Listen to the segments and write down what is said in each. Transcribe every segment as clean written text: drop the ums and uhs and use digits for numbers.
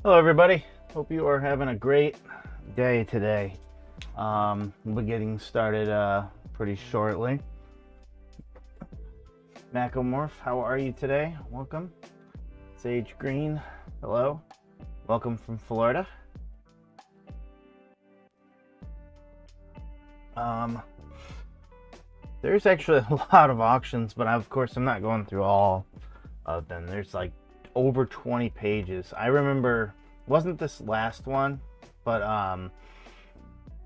Hello everybody, hope you are having a great day today. We'll be getting started pretty shortly. Macomorph, how are you today? Welcome. Sage Green, hello. Welcome from Florida. There's actually a lot of auctions, but of course I'm not going through all of them. There's like over 20 pages. I remember, wasn't this last one, but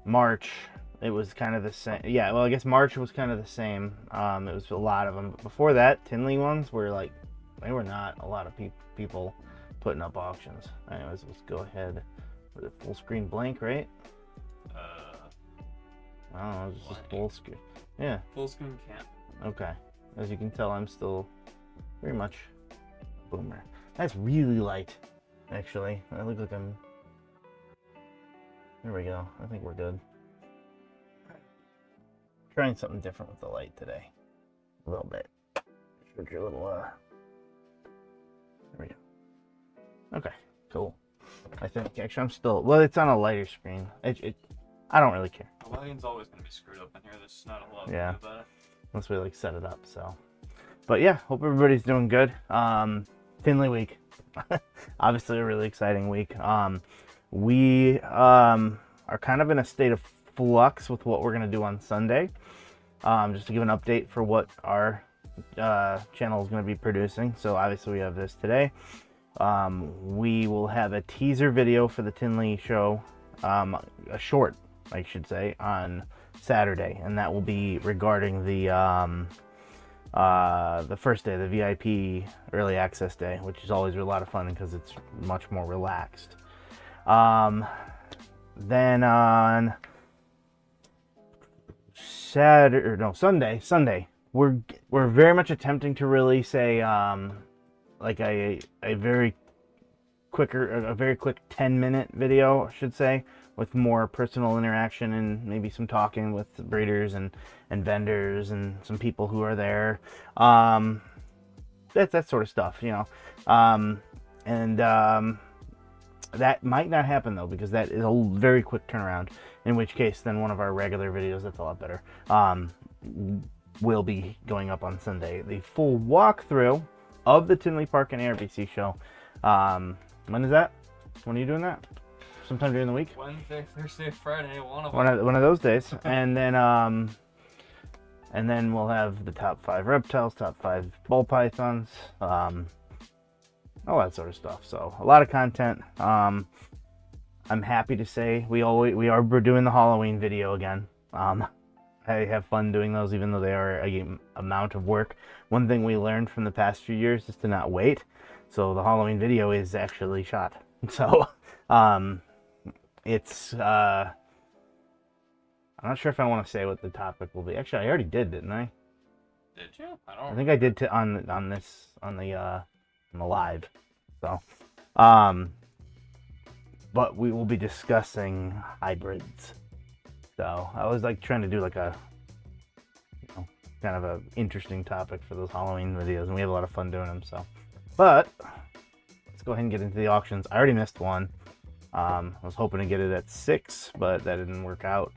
March, it was kind of the same. Yeah, well, I guess March was kind of the same. It was a lot of them. But before that, Tinley ones were like, they were not a lot of people putting up auctions. Anyways, let's go ahead with a full screen blank, right? I don't know, it's just full screen. Yeah. Full screen can't. Okay. As you can tell, I'm still very much a boomer. That's really light, actually. I look like I'm... There we go. I think we're good. Trying something different with the light today. A little bit. Showed you a little, There we go. Okay, cool. I think, actually, I'm still... Well, it's on a lighter screen. I don't really care. The lighting's always going to be screwed up in here. There's not a lot to do about it. Once we, like, set it up, so... But, yeah, hope everybody's doing good. Tinley week. Obviously a really exciting week. We are kind of in a state of flux with what we're going to do on Sunday. Just to give an update for what our channel is going to be producing. So obviously we have this today. We will have a teaser video for the Tinley show, a short, I should say, on Saturday, and that will be regarding the first day, the VIP early access day, which is always a lot of fun because it's much more relaxed. Then on Sunday, we're very much attempting to release a like a very quick 10-minute video, I should say, with more personal interaction and maybe some talking with breeders and vendors and some people who are there. That sort of stuff, you know. That might not happen though, because that is a very quick turnaround, in which case then one of our regular videos that's a lot better will be going up on Sunday. The full walkthrough of the Tinley Park and ARVC show. When is that? When are you doing that? Sometime during the week? Wednesday, Thursday, Friday, one of those days. And then we'll have the top 5 reptiles, top 5 ball pythons, all that sort of stuff. So a lot of content. I'm happy to say we are doing the Halloween video again. I have fun doing those, even though they are a amount of work. One thing we learned from the past few years is to not wait. So the Halloween video is actually shot. So it's I'm not sure if I want to say what the topic will be. Actually, I already did, didn't I? Did you? I think I did on the live. So but we will be discussing hybrids. So I was like trying to do like a, you know, kind of a interesting topic for those Halloween videos, and we have a lot of fun doing them. So, but let's go ahead and get into the auctions. I already missed one. I was hoping to get it at 6, but that didn't work out.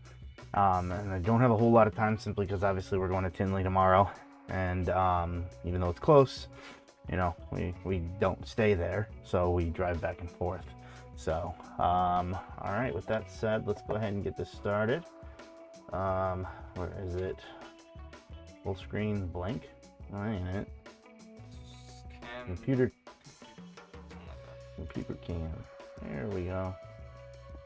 And I don't have a whole lot of time, simply because obviously we're going to Tinley tomorrow, and even though it's close, you know, we don't stay there, so we drive back and forth. So, all right, with that said, let's go ahead and get this started. Where is it? Full screen blank? That ain't it. Computer cam. There we go.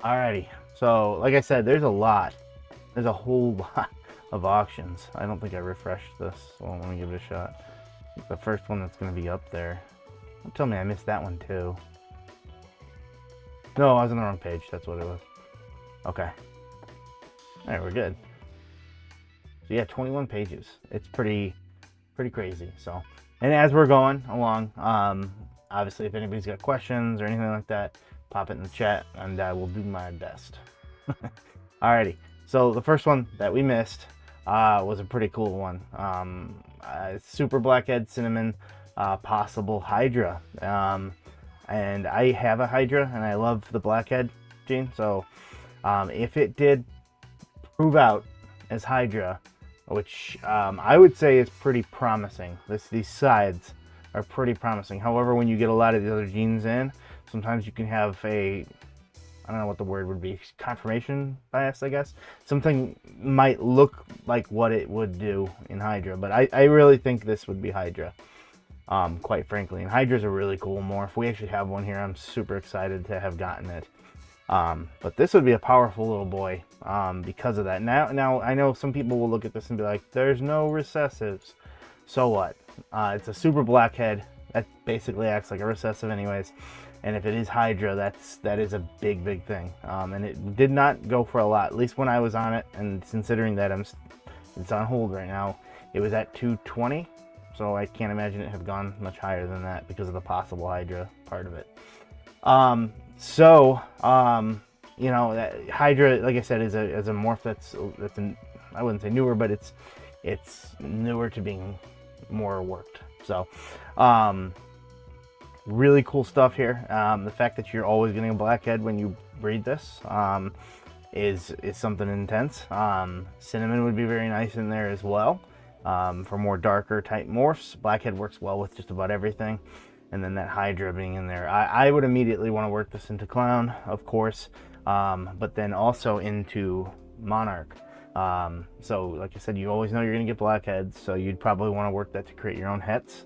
Alrighty, so like I said, there's a whole lot of auctions. I don't think I refreshed this, so let me give it a shot. The first one that's going to be up there. Don't tell me I missed that one too. No, I was on the wrong page. That's what it was. Okay. Alright, we're good. So yeah, 21 pages. It's pretty crazy. So, and as we're going along, obviously if anybody's got questions or anything like that, pop it in the chat and I will do my best. Alrighty. So the first one that we missed was a pretty cool one. Super Blackhead Cinnamon possible Hydra. and I have a Hydra, and I love the blackhead gene. So if it did prove out as Hydra, which I would say is pretty promising. These sides are pretty promising. However, when you get a lot of the other genes in, sometimes you can have a, I don't know what the word would be, confirmation bias, I guess. Something might look like what it would do in Hydra, but I really think this would be Hydra, quite frankly. And Hydra's a really cool morph. We actually have one here. I'm super excited to have gotten it. But this would be a powerful little boy because of that. Now I know some people will look at this and be like, there's no recessives. So what? It's a super blackhead that basically acts like a recessive anyways. And if it is Hydra, that is a big thing. And it did not go for a lot, at least when I was on it. And considering that it's on hold right now, it was at 220. So I can't imagine it had gone much higher than that because of the possible Hydra part of it. You know, that Hydra, like I said, is a morph that's I wouldn't say newer, but it's newer to being more worked. So, really cool stuff here. The fact that you're always getting a blackhead when you breed this is something intense. Cinnamon would be very nice in there as well. For more darker type morphs, blackhead works well with just about everything. And then that Hydra being in there, I would immediately want to work this into Clown, of course, but then also into Monarch. So like I said, you always know you're going to get blackheads, so you'd probably want to work that to create your own hets.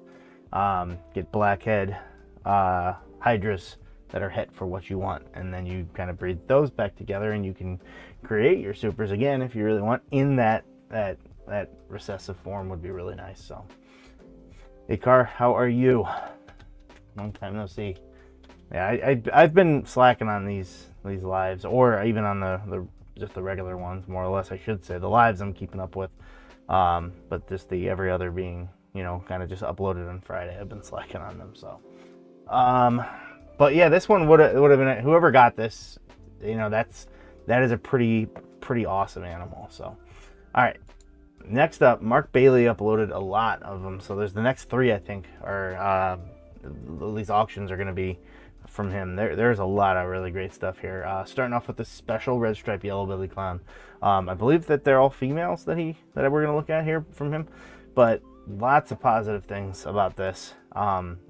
Get blackhead Hydras that are het for what you want, and then you kind of breed those back together, and you can create your supers again if you really want in that recessive form. Would be really nice. So, hey Car, how are you? Long time no see. Yeah, I've been slacking on these lives, or even on the just the regular ones, more or less, I should say. The lives I'm keeping up with, but just the every other being, you know, kind of just uploaded on Friday. I've been slacking on them. So, but yeah, this one would have been, whoever got this, you know, that is a pretty awesome animal. So, all right. Next up, Mark Bailey uploaded a lot of them. So there's the next three, I think, are these auctions are going to be from him. There's a lot of really great stuff here. Starting off with the special red stripe yellow belly clown. I believe that they're all females that we're going to look at here from him, but lots of positive things about this.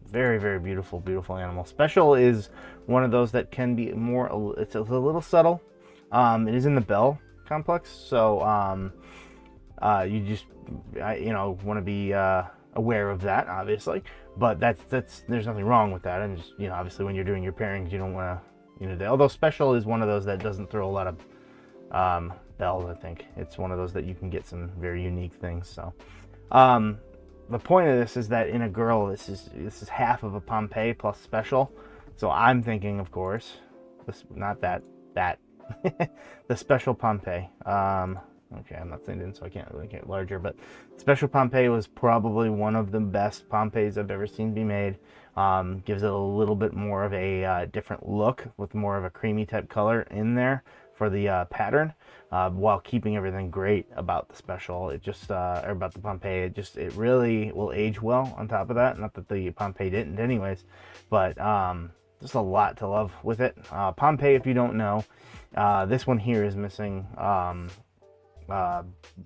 Very beautiful animal. Special is one of those that can be more, it's a little subtle. It is in the bell complex, so you just want to be aware of that, obviously. But that's there's nothing wrong with that. And just, you know, obviously when you're doing your pairings, you don't want to, you know, although special is one of those that doesn't throw a lot of bells. I think it's one of those that you can get some very unique things. So the point of this is that in a girl, this is half of a Pompeii plus special. So I'm thinking, of course, this, not that the special Pompeii. Okay, I'm not saying it, so I can't really get larger, but special Pompeii was probably one of the best Pompeis I've ever seen be made. Gives it a little bit more of a different look with more of a creamy type color in there for the pattern, while keeping everything great about the special. It just, or about the Pompeii, it really will age well on top of that. Not that the Pompeii didn't anyways, but just a lot to love with it. Pompeii, if you don't know, this one here is missing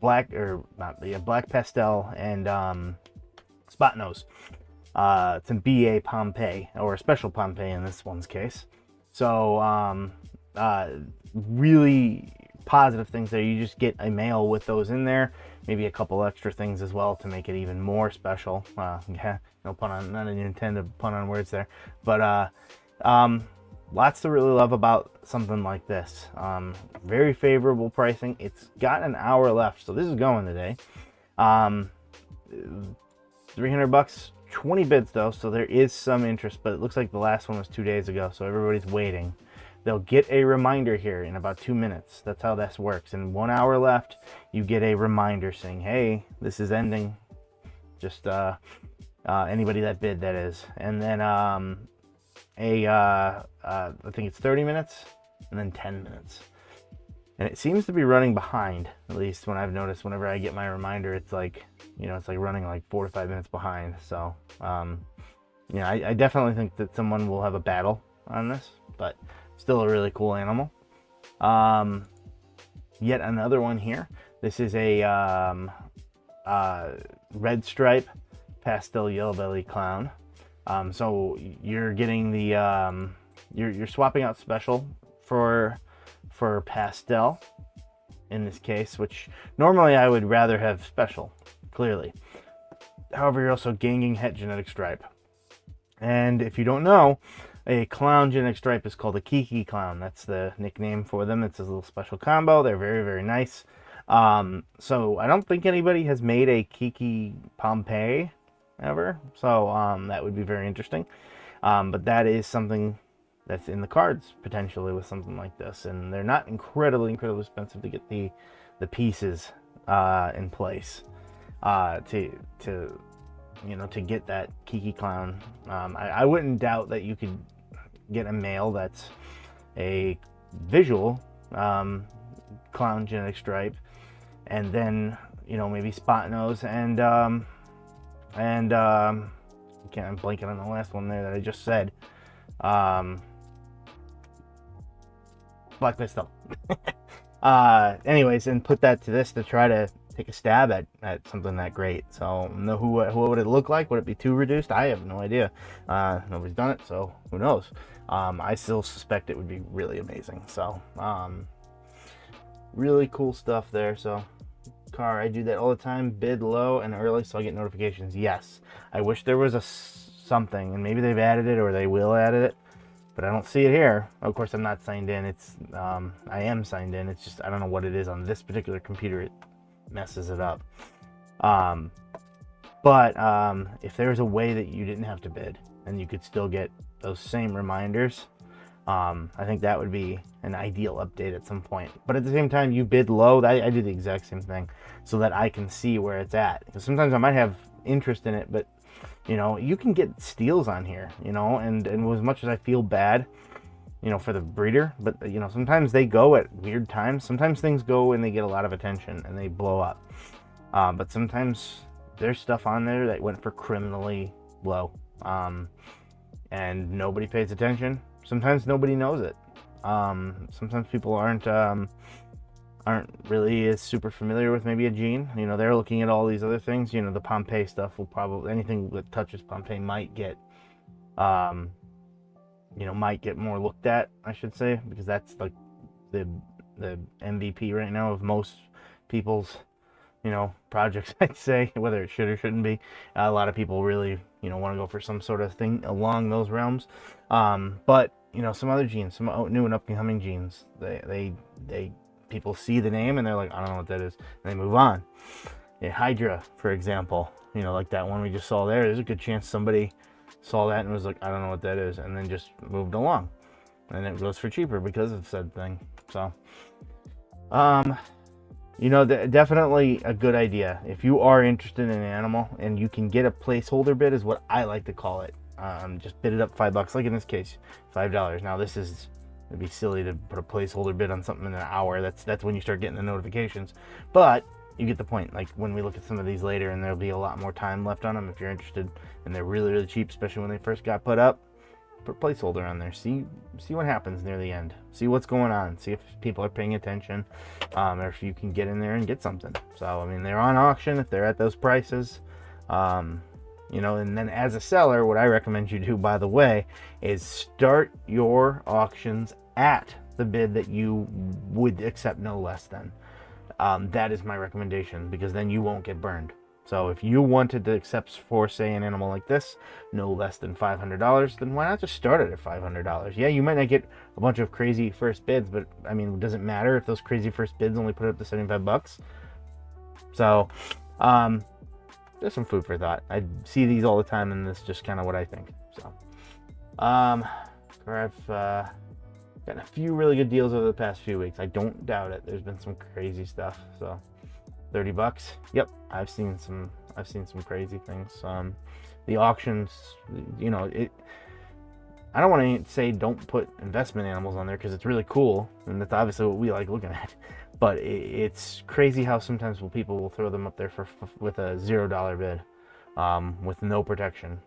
black pastel and spot nose. It's a BA Pompeii, or a special Pompeii in this one's case. So really positive things there. You just get a male with those in there, maybe a couple extra things as well to make it even more special. Yeah, no pun on, not an intended pun on words there, but lots to really love about something like this. Very favorable pricing. It's got an hour left, so this is going today. $300, 20 bids though, so there is some interest, but it looks like the last one was 2 days ago, so everybody's waiting. They'll get a reminder here in about 2 minutes. That's how this works. In 1 hour left, you get a reminder saying, hey, this is ending. Just anybody that bid, that is. And then I think it's 30 minutes and then 10 minutes. And it seems to be running behind, at least when I've noticed. Whenever I get my reminder, it's like, you know, it's like running like 4 to 5 minutes behind. So, you know, I definitely think that someone will have a battle on this, but still a really cool animal. Yet another one here. This is a red stripe pastel yellow belly clown. So you're getting the you're swapping out special for pastel in this case, which normally I would rather have special, clearly. However, you're also gaining het genetic stripe. And if you don't know, a clown genetic stripe is called a Kiki clown. That's the nickname for them. It's a little special combo. They're very, very nice. So I don't think anybody has made a Kiki Pompeii ever. So that would be very interesting. But that is something that's in the cards potentially with something like this. And they're not incredibly expensive to get the pieces in place to you know, to get that Kiki clown. I wouldn't doubt that you could get a male that's a visual clown genetic stripe, and then, you know, maybe spot nose and I'm blanking on the last one there that I just said. Black pistol. Anyways, and put that to this to try to take a stab at something that great. So what would it look like? Would it be too reduced? I have no idea. Nobody's done it, so who knows? I still suspect it would be really amazing. So really cool stuff there. So car, I do that all the time. Bid low and early so I get notifications. Yes, I wish there was something, and maybe they've added it or they will add it, but I don't see it here. Of course, I'm not signed in. It's I am signed in. It's just I don't know what it is on this particular computer. It messes it up. But if there's a way that you didn't have to bid and you could still get those same reminders, I think that would be an ideal update at some point. But at the same time, you bid low. I do the exact same thing so that I can see where it's at. Because sometimes I might have interest in it, but you know, you can get steals on here, you know, and as much as I feel bad, you know, for the breeder, but you know, sometimes they go at weird times. Sometimes things go and they get a lot of attention and they blow up. But sometimes there's stuff on there that went for criminally low, and nobody pays attention. Sometimes nobody knows it. Sometimes people aren't really as super familiar with maybe a gene. You know, they're looking at all these other things. You know, the Pompeii stuff will probably, anything that touches Pompeii might get, you know, might get more looked at, I should say, because that's like the MVP right now of most people's, you know, projects, I'd say, whether it should or shouldn't be. A lot of people really, you know, want to go for some sort of thing along those realms. But, you know, some other genes, some new and upcoming genes, they people see the name and they're like, I don't know what that is, and they move on. Yeah, Hydra, for example, you know, like that one we just saw there, there's a good chance somebody saw that and was like, I don't know what that is, and then just moved along, and it goes for cheaper because of said thing. So you know, definitely a good idea if you are interested in an animal and you can get a placeholder bid, is what I like to call it. Just bid it up $5, like in this case, $5. Now this is, it'd be silly to put a placeholder bid on something in an hour. That's when you start getting the notifications, but you get the point. Like when we look at some of these later, and there'll be a lot more time left on them if you're interested, and they're really, really cheap, especially when they first got put up. Put a placeholder on there. See what happens near the end. See what's going on. See if people are paying attention, or if you can get in there and get something. So I mean, they're on auction if they're at those prices. You know, and then as a seller, what I recommend you do, by the way, is start your auctions at the bid that you would accept no less than. That is my recommendation, because then you won't get burned. So if you wanted to accept for, say, an animal like this, no less than $500, then why not just start it at $500? Yeah, you might not get a bunch of crazy first bids, but I mean, it doesn't matter if those crazy first bids only put it up to $75. So, there's some food for thought. I see these all the time, and this is just kind of what I think. So, I've gotten a few really good deals over the past few weeks. I don't doubt it. There's been some crazy stuff. So, $30. Yep, I've seen some crazy things. The auctions, you know, I don't want to say don't put investment animals on there, because it's really cool, and that's obviously what we like looking at. But it's crazy how sometimes people will throw them up there with a $0 bid, with no protection.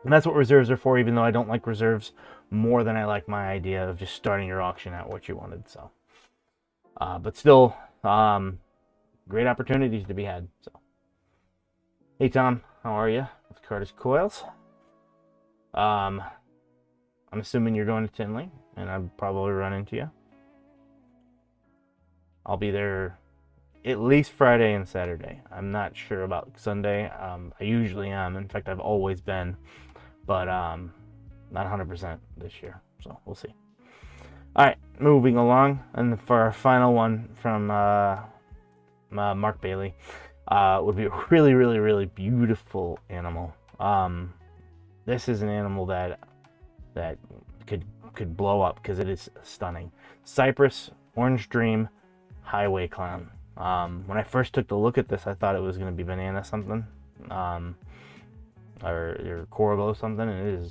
And that's what reserves are for, even though I don't like reserves more than I like my idea of just starting your auction at what you wanted. So, but still, great opportunities to be had. So, hey Tom, how are you? It's Curtis Coils. I'm assuming you're going to Tinley, and I'll probably run into you. I'll be there at least Friday and Saturday. I'm not sure about Sunday. I usually am. In fact, I've always been, but not 100% this year. So we'll see. All right, moving along, and for our final one from Mark Bailey, would be a really, really, really beautiful animal. This is an animal that could blow up because it is stunning. Cypress Orange Dream Highway Clown. When I first took the look at this, I thought it was going to be banana something, or coral something. And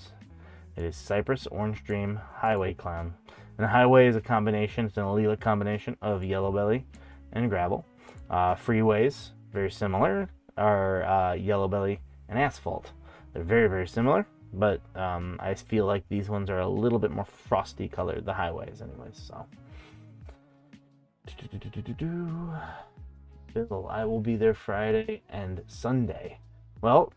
it is Cypress Orange Dream Highway Clown. And the highway is a combination. It's an allelic combination of yellow belly and gravel. Freeways, very similar, are yellow belly and asphalt. They're very, very similar, but I feel like these ones are a little bit more frosty colored, the highways anyways. So Bill, I will be there Friday and Sunday. Well,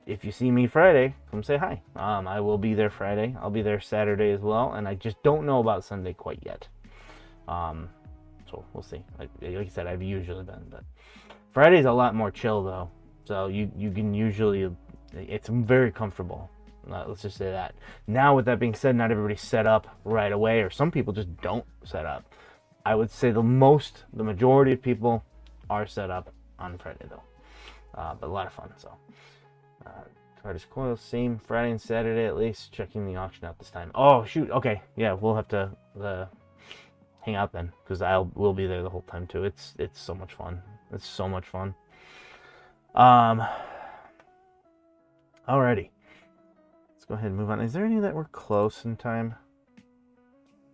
if you see me Friday, come say hi. I will be there Friday. I'll be there Saturday as well, and I just don't know about Sunday quite yet. So we'll see. Like I said, I've usually been, but Friday's a lot more chill though. So you can usually, it's very comfortable. Let's just say that. Now with that being said, not everybody's set up right away, or some people just don't set up. I would say the majority of people are set up on Friday though, but a lot of fun. So, Curtis Coils, same Friday and Saturday at least. Checking the auction out this time. Oh shoot, okay, yeah, we'll have to hang out then because we'll be there the whole time too. It's so much fun. It's so much fun. Alrighty, let's go ahead and move on. Is there any that were close in time?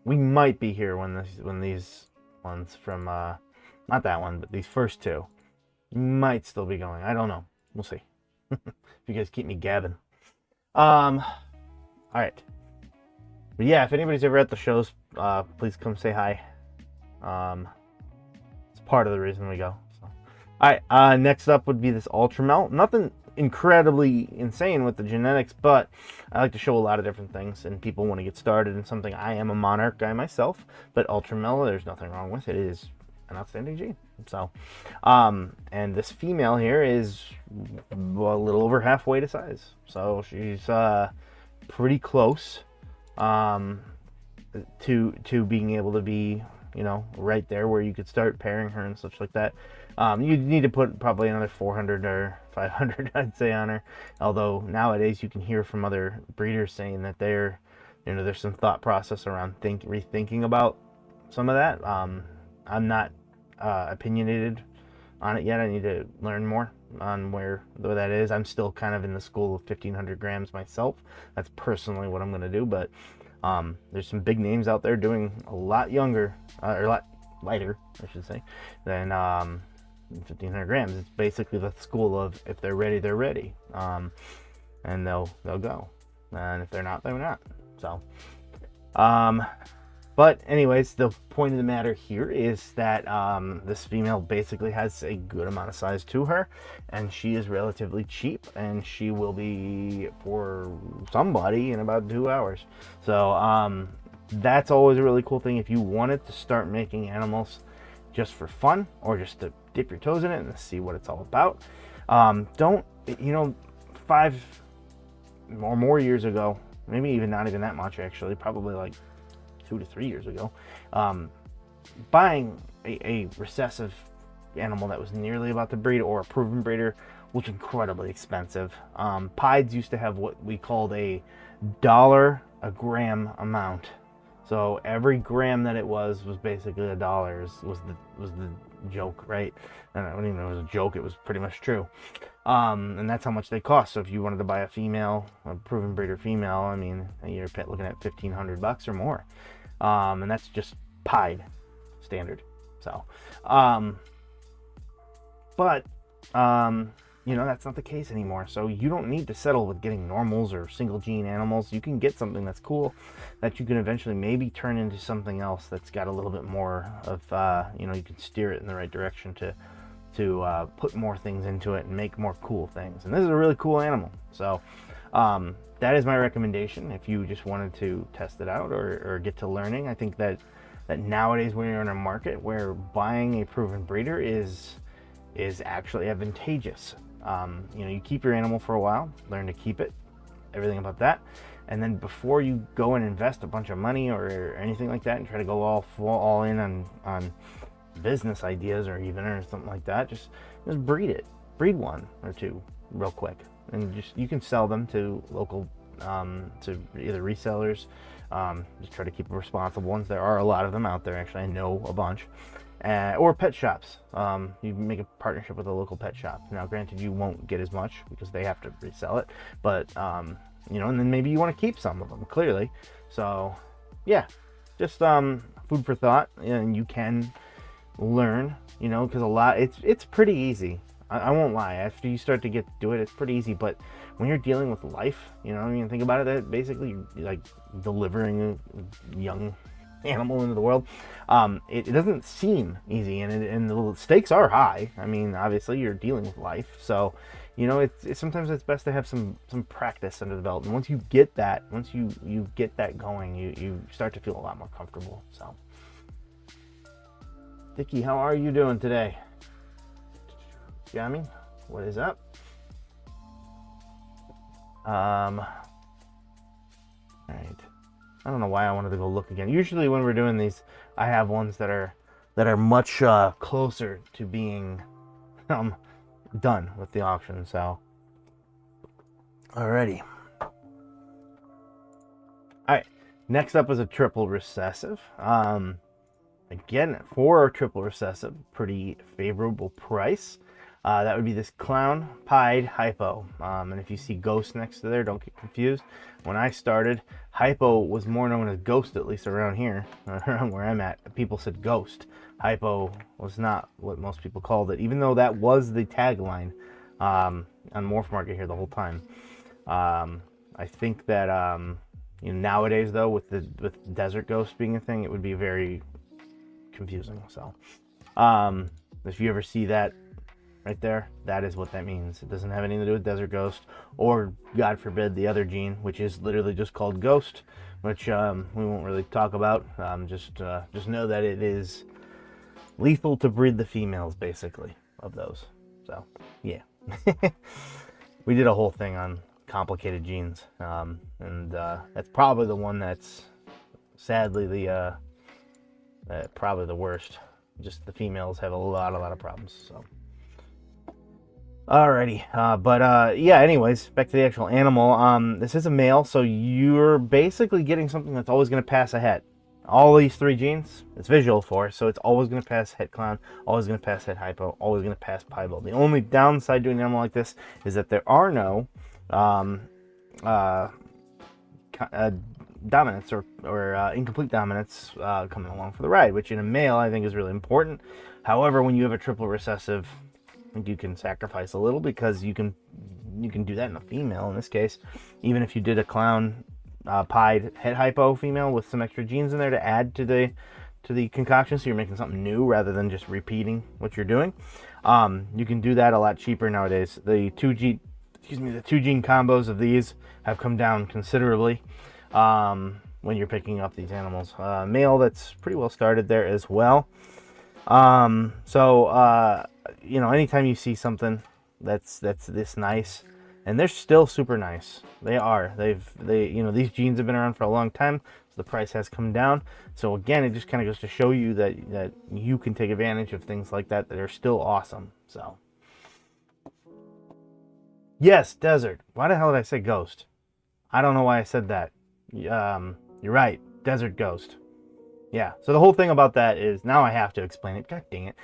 We might be here when these ones from not that one, but these first two might still be going. I don't know. We'll see. If you guys keep me gabbing. All right. But yeah, if anybody's ever at the shows, please come say hi. It's part of the reason we go. So. All right. Next up would be this Ultramel. Nothing incredibly insane with the genetics, but I like to show a lot of different things, and people want to get started in something. I am a Monarch guy myself, but Ultramel, there's nothing wrong with it. It is an outstanding gene. So, and this female here is a little over halfway to size, so she's pretty close to being able to be, you know, right there where you could start pairing her and such like that. You'd need to put probably another 400 or 500, I'd say, on her. Although nowadays you can hear from other breeders saying that there's some thought process around rethinking about some of that. I'm not opinionated on it yet. I need to learn more on where that is. I'm still kind of in the school of 1,500 grams myself. That's personally what I'm going to do, but there's some big names out there doing a lot younger, or a lot lighter, I should say, than 1,500 grams. It's basically the school of if they're ready, they're ready, and they'll go, and if they're not, they're not. So, but anyways, the point of the matter here is that this female basically has a good amount of size to her, and she is relatively cheap, and she will be for somebody in about 2 hours. So that's always a really cool thing if you wanted to start making animals just for fun, or just to dip your toes in it and see what it's all about. 5 or more years ago, maybe even not even that much actually, probably like 2 to 3 years ago, buying a recessive animal that was nearly about to breed, or a proven breeder, was incredibly expensive. Pieds used to have what we called a $1 a gram amount. So every gram that it was basically $1 was the joke, right? And I don't even know if it was a joke, it was pretty much true. And that's how much they cost. So if you wanted to buy a proven breeder female, I mean, you're looking at $1,500 or more. And that's just pied standard. So, you know, that's not the case anymore. So you don't need to settle with getting normals or single gene animals. You can get something that's cool that you can eventually maybe turn into something else that's got a little bit more of, you know, you can steer it in the right direction to put more things into it and make more cool things. And this is a really cool animal. So that is my recommendation if you just wanted to test it out or get to learning. I think that nowadays when you're in a market where buying a proven breeder is actually advantageous. You know, you keep your animal for a while, learn to keep it, everything about that, and then before you go and invest a bunch of money or anything like that and try to go all in on business ideas or something like that, just breed one or two real quick, and you can sell them to local to either resellers. Just try to keep responsible ones. There are a lot of them out there, actually. I know a bunch. Or pet shops. You make a partnership with a local pet shop. Now, granted, you won't get as much because they have to resell it, but you know, and then maybe you want to keep some of them, clearly. So, yeah, just food for thought, and you can learn, you know, because it's pretty easy. I won't lie. After you start to do it, it's pretty easy. But when you're dealing with life, you know, I mean, think about it. That basically, you're like delivering a young animal into the world. It doesn't seem easy, and the stakes are high. I mean, obviously, you're dealing with life, so you know, it's sometimes it's best to have some practice under the belt. And once you get that, going, you start to feel a lot more comfortable. So, Dickie, how are you doing today? Jamie, what is up? All right. I don't know why I wanted to go look again. Usually when we're doing these, I have ones that are much closer to being done with the auction. So, alrighty. All right. Next up is a triple recessive. Again, for a triple recessive, pretty favorable price. That would be this clown pied hypo. And if you see ghost next to there, don't get confused. When I started, hypo was more known as ghost, at least around here, around where I'm at. People said ghost. Hypo was not what most people called it, even though that was the tagline on Morphmarket here the whole time. I think that you know, nowadays, though, with desert ghost being a thing, it would be very confusing. So if you ever see that right there, that is what that means. It doesn't have anything to do with desert ghost or, God forbid, the other gene, which is literally just called ghost, which we won't really talk about. Just know that it is lethal to breed the females, basically, of those. So yeah. We did a whole thing on complicated genes, and that's probably the one that's sadly probably the worst. Just the females have a lot of problems. So alrighty, yeah, anyways, back to the actual animal. This is a male, so you're basically getting something that's always going to pass a het. All these three genes, it's visual for, so it's always going to pass het clown, always going to pass het hypo, always going to pass piebald. The only downside doing an animal like this is that there are no dominance or incomplete dominance coming along for the ride, which in a male I think is really important. However, when you have a triple recessive, I think you can sacrifice a little, because you can do that in a female in this case. Even if you did a clown pied het hypo female with some extra genes in there to add to the concoction, so you're making something new rather than just repeating what you're doing, you can do that a lot cheaper nowadays. The two gene combos of these have come down considerably when you're picking up these animals. Male that's pretty well started there as well. You know, anytime you see something that's this nice, and they're still super nice. They you know, these genes have been around for a long time, so the price has come down. So again, it just kind of goes to show you that you can take advantage of things like that are still awesome. So yes, desert. Why the hell did I say ghost? I don't know why I said that. You're right, desert ghost. Yeah, so the whole thing about that is, now I have to explain it. God dang it.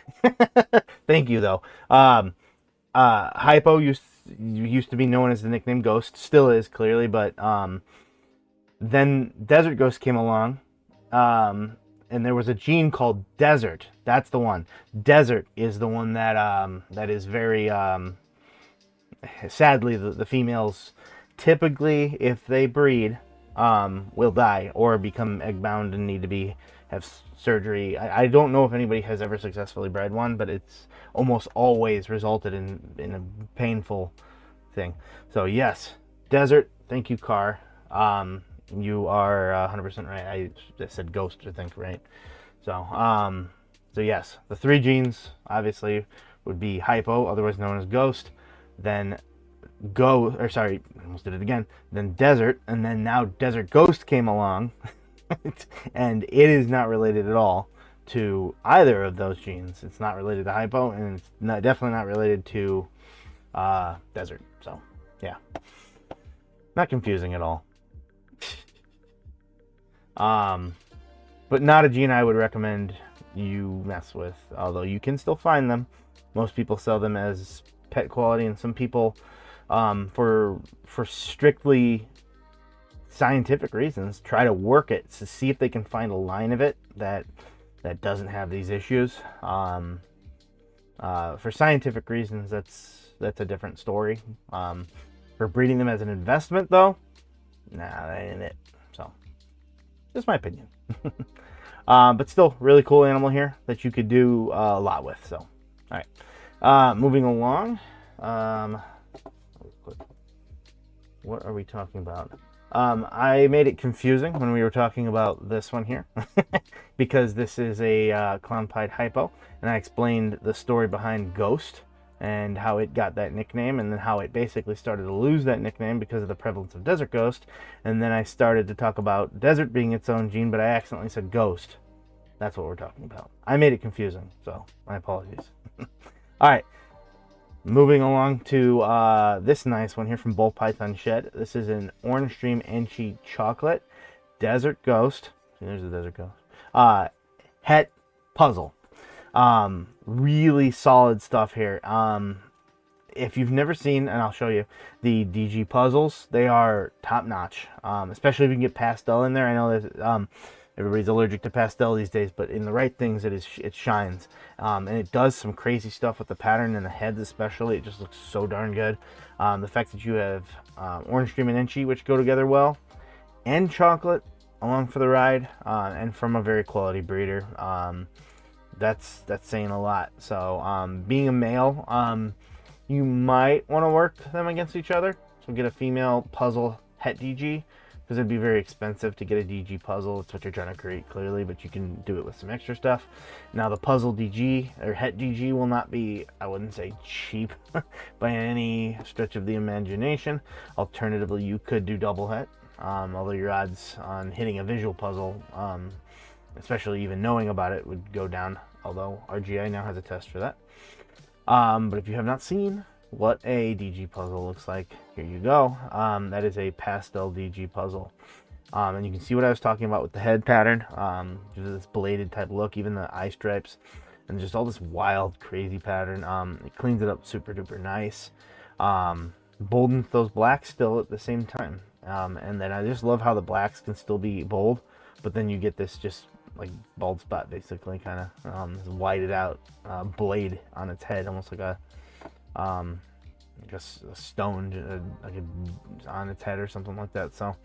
Thank you, though. Hypo used to be known as the nickname Ghost. Still is, clearly, but then Desert Ghost came along, and there was a gene called Desert. That's the one. Desert is the one that is very sadly, the females typically, if they breed, will die or become egg bound and need to have surgery. I don't know if anybody has ever successfully bred one, but it's almost always resulted in a painful thing. So yes, desert. Thank you, Car. You are 100% right. I said ghost, I think, right? So yes, the three genes obviously would be hypo, otherwise known as ghost, then almost did it again, then desert, and then now desert ghost came along, and it is not related at all to either of those genes. It's not related to hypo, and it's definitely not related to desert. So yeah, not confusing at all. But not a gene I would recommend you mess with, although you can still find them. Most people sell them as pet quality, and some people, for strictly scientific reasons, try to work it to see if they can find a line of it that doesn't have these issues. For scientific reasons, that's a different story. For breeding them as an investment, though, nah, that ain't it. So, just my opinion. But still, really cool animal here that you could do a lot with. So, all right, moving along. What are we talking about? I made it confusing when we were talking about this one here because this is a clown pied hypo, and I explained the story behind Ghost and how it got that nickname, and then how it basically started to lose that nickname because of the prevalence of desert ghost. And then I started to talk about desert being its own gene, but I accidentally said ghost. That's what we're talking about. I made it confusing, so my apologies. All right, moving along to this nice one here from Bull Python Shed. This is an Orange Dream Enchi Chocolate Desert Ghost. There's the Desert Ghost. Het puzzle. Really solid stuff here. If you've never seen, and I'll show you, the DG puzzles, they are top notch. Especially if you can get pastel in there. I know that everybody's allergic to pastel these days, but in the right things, it shines. And it does some crazy stuff with the pattern and the heads especially. It just looks so darn good. The fact that you have Orange Dream and Enchi, which go together well, and chocolate along for the ride, and from a very quality breeder. That's saying a lot. So being a male, you might want to work them against each other. So get a female puzzle het DG, because it'd be very expensive to get a DG puzzle. It's what you're trying to create, clearly, but you can do it with some extra stuff. Now the puzzle DG or het DG will not be, I wouldn't say cheap by any stretch of the imagination. Alternatively, you could do double het, although your odds on hitting a visual puzzle, especially even knowing about it, would go down, although RGI now has a test for that. But if you have not seen what a DG puzzle looks like, here you go. That is a pastel DG puzzle. And you can see what I was talking about with the head pattern. This bladed type look, even the eye stripes, and just all this wild, crazy pattern. It cleans it up super duper nice. Boldens those blacks still at the same time. And then I just love how the blacks can still be bold, but then you get this just like bald spot, basically, kind of whited out blade on its head, almost like a stone on its head or something like that. So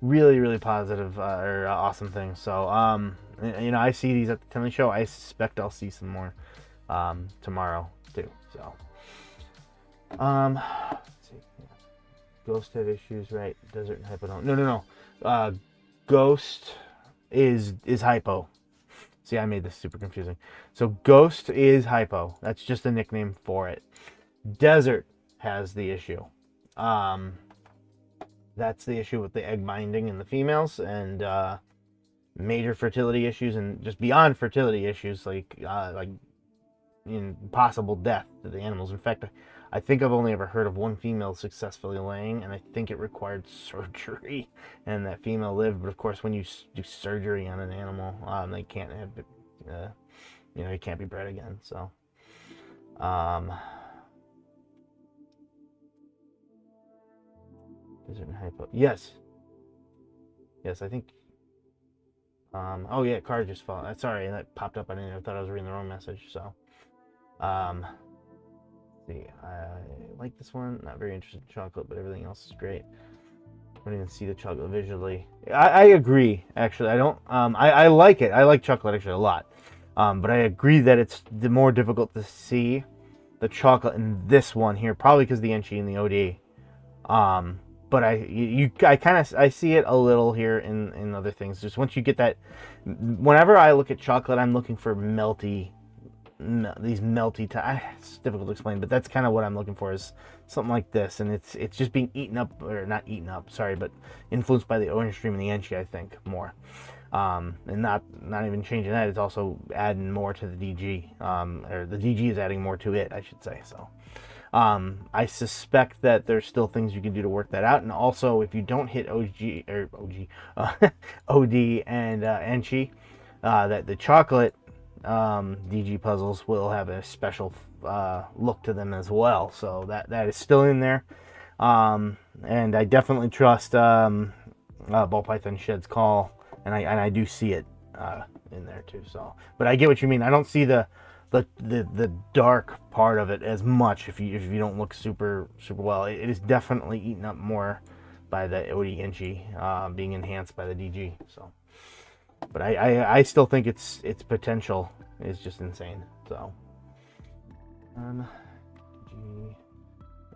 really positive or awesome thing. So I see these at the Tinley show. I suspect I'll see some more tomorrow too. So let's see. Ghost had issues, right? Desert and hypo don't. No. Ghost is hypo. See, I made this super confusing. So Ghost is hypo. That's just a nickname for it. Desert has the issue. That's the issue with the egg binding in the females, and major fertility issues, and just beyond fertility issues, like possible death to the animals. In fact, I think I've only ever heard of one female successfully laying, and I think it required surgery, and that female lived. But of course, when you do surgery on an animal, they can't have, it can't be bred again. So, desert and hypo. Yes, I think. Oh yeah, card just fell. Sorry, that popped up. I thought I was reading the wrong message. So, see, I like this one. Not very interested in chocolate, but everything else is great. I don't even see the chocolate visually. I agree, actually. I don't. I like it. I like chocolate actually a lot. But I agree that it's more difficult to see the chocolate in this one here, probably because the Enchi and the OD. But I kind of I see it a little here in other things. Just once you get that, whenever I look at chocolate, I'm looking for melty, these melty. It's difficult to explain, but that's kind of what I'm looking for, is something like this, and it's just being eaten up, or not eaten up, sorry, but influenced by the orange stream and the Enchi, I think, more. And not even changing that, it's also adding more to the DG, or the DG is adding more to it, I should say. So I suspect that there's still things you can do to work that out. And also, if you don't hit OD and Enchi, that the chocolate DG puzzles will have a special look to them as well. So that is still in there. And I definitely trust Ball Python Shed's call, and I do see it in there too. So, but I get what you mean. I don't see the dark part of it as much if you don't look super well. It is definitely eaten up more by the OD Enchi, being enhanced by the DG. So, but I still think its potential is just insane. So,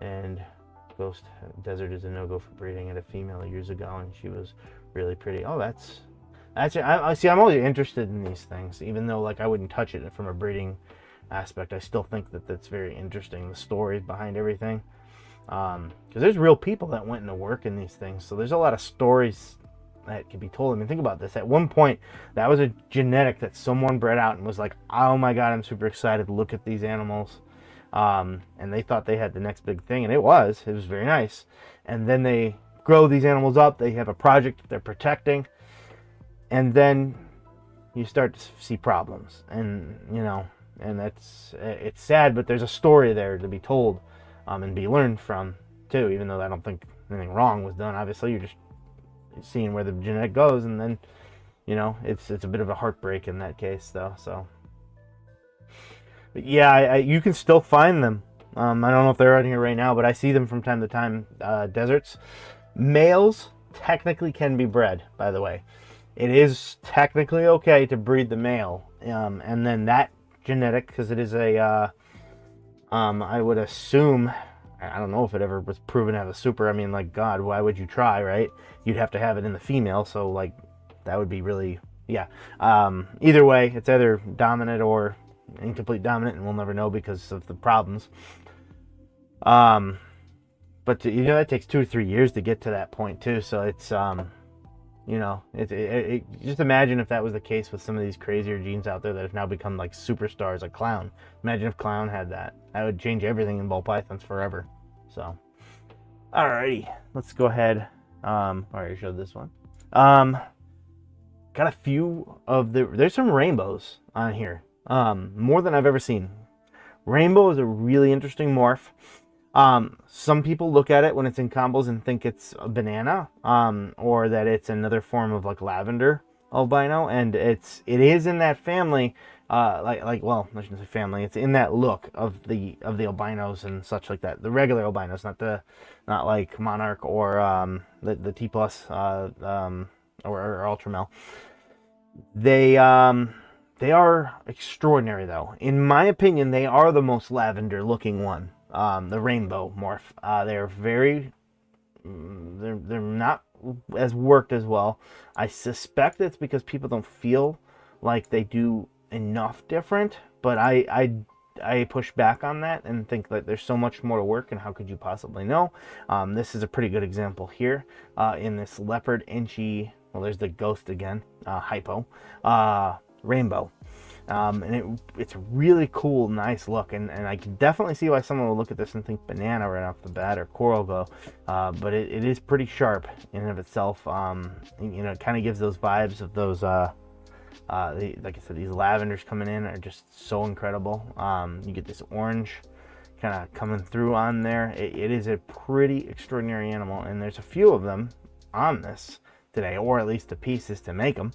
and Ghost Desert is a no-go for breeding. I had a female years ago, and she was really pretty. Oh, that's I see. I'm always interested in these things, even though like I wouldn't touch it from a breeding aspect. I still think that that's very interesting, the stories behind everything, because there's real people that went into work in these things. So there's a lot of stories that can be told. I mean, think about this. At one point, that was a genetic that someone bred out and was like, "Oh my God, I'm super excited. Look at these animals." And they thought they had the next big thing, and it was very nice. And then they grow these animals up. They have a project they're protecting. And then you start to see problems, and and it's sad, but there's a story there to be told, and be learned from too. Even though I don't think anything wrong was done, obviously you're just seeing where the genetic goes, and then it's a bit of a heartbreak in that case, though. So, but yeah, you can still find them. I don't know if they're out here right now, but I see them from time to time. Deserts males technically can be bred, by the way. It is technically okay to breed the male, and then that genetic, because it is a, I would assume, I don't know if it ever was proven to have a super. I mean, like, God, why would you try, right? You'd have to have it in the female, so like that would be really, yeah. Either way, it's either dominant or incomplete dominant, and we'll never know because of the problems. But that takes 2 to 3 years to get to that point too. So it's just imagine if that was the case with some of these crazier genes out there that have now become like superstars, like Clown. Imagine if Clown had that. That would change everything in ball pythons forever. So, alrighty, let's go ahead. I already showed this one. Got a few of there's some rainbows on here. More than I've ever seen. Rainbow is a really interesting morph. Some people look at it when it's in combos and think it's a banana, or that it's another form of like lavender albino, and it is in that family, well, I shouldn't say family. It's in that look of the albinos and such like that. The regular albinos, not like Monarch or the T plus or Ultramel. They are extraordinary though. In my opinion, they are the most lavender looking one. The rainbow morph. They're not as worked as well. I suspect it's because people don't feel like they do enough different, but I push back on that and think that there's so much more to work, and how could you possibly know? This is a pretty good example here in this leopard Enchi. Well, there's the ghost again, hypo rainbow. And it's a really cool, nice look, and I can definitely see why someone will look at this and think banana right off the bat, or coral glow, but it is pretty sharp in and of itself. It kind of gives those vibes of those, like I said, these lavenders coming in are just so incredible. You get this orange kind of coming through on there. It is a pretty extraordinary animal, and there's a few of them on this today, or at least the pieces to make them.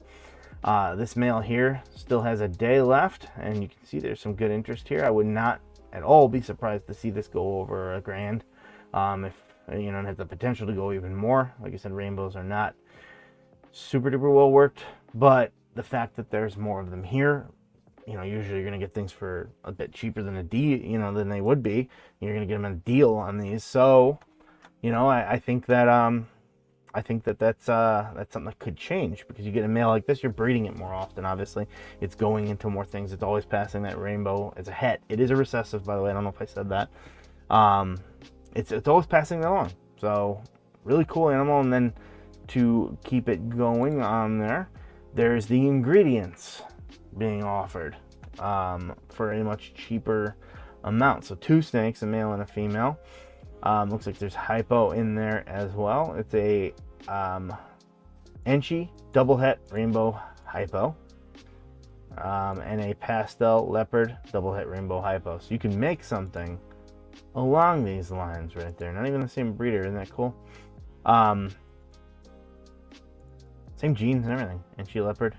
This male here still has a day left, and you can see there's some good interest here. I would not at all be surprised to see this go over $1,000. If you know, it has the potential to go even more. Like I said, rainbows are not super duper well worked, but the fact that there's more of them here, you know, usually you're gonna get things for a bit cheaper than than they would be. You're gonna get them a deal on these. So, you know, I think that that's something that could change, because you get a male like this, you're breeding it more often. Obviously, it's going into more things. It's always passing that rainbow. It's a het. It is a recessive, by the way. I don't know if I said that. It's always passing that along. So really cool animal. And then to keep it going on there, there's the ingredients being offered for a much cheaper amount. So 2 snakes, a male and a female. Looks like there's hypo in there as well. It's a Enchi double het rainbow hypo, and a pastel leopard double het rainbow hypo. So you can make something along these lines right there. Not even the same breeder. Isn't that cool? Same genes and everything. Enchi leopard.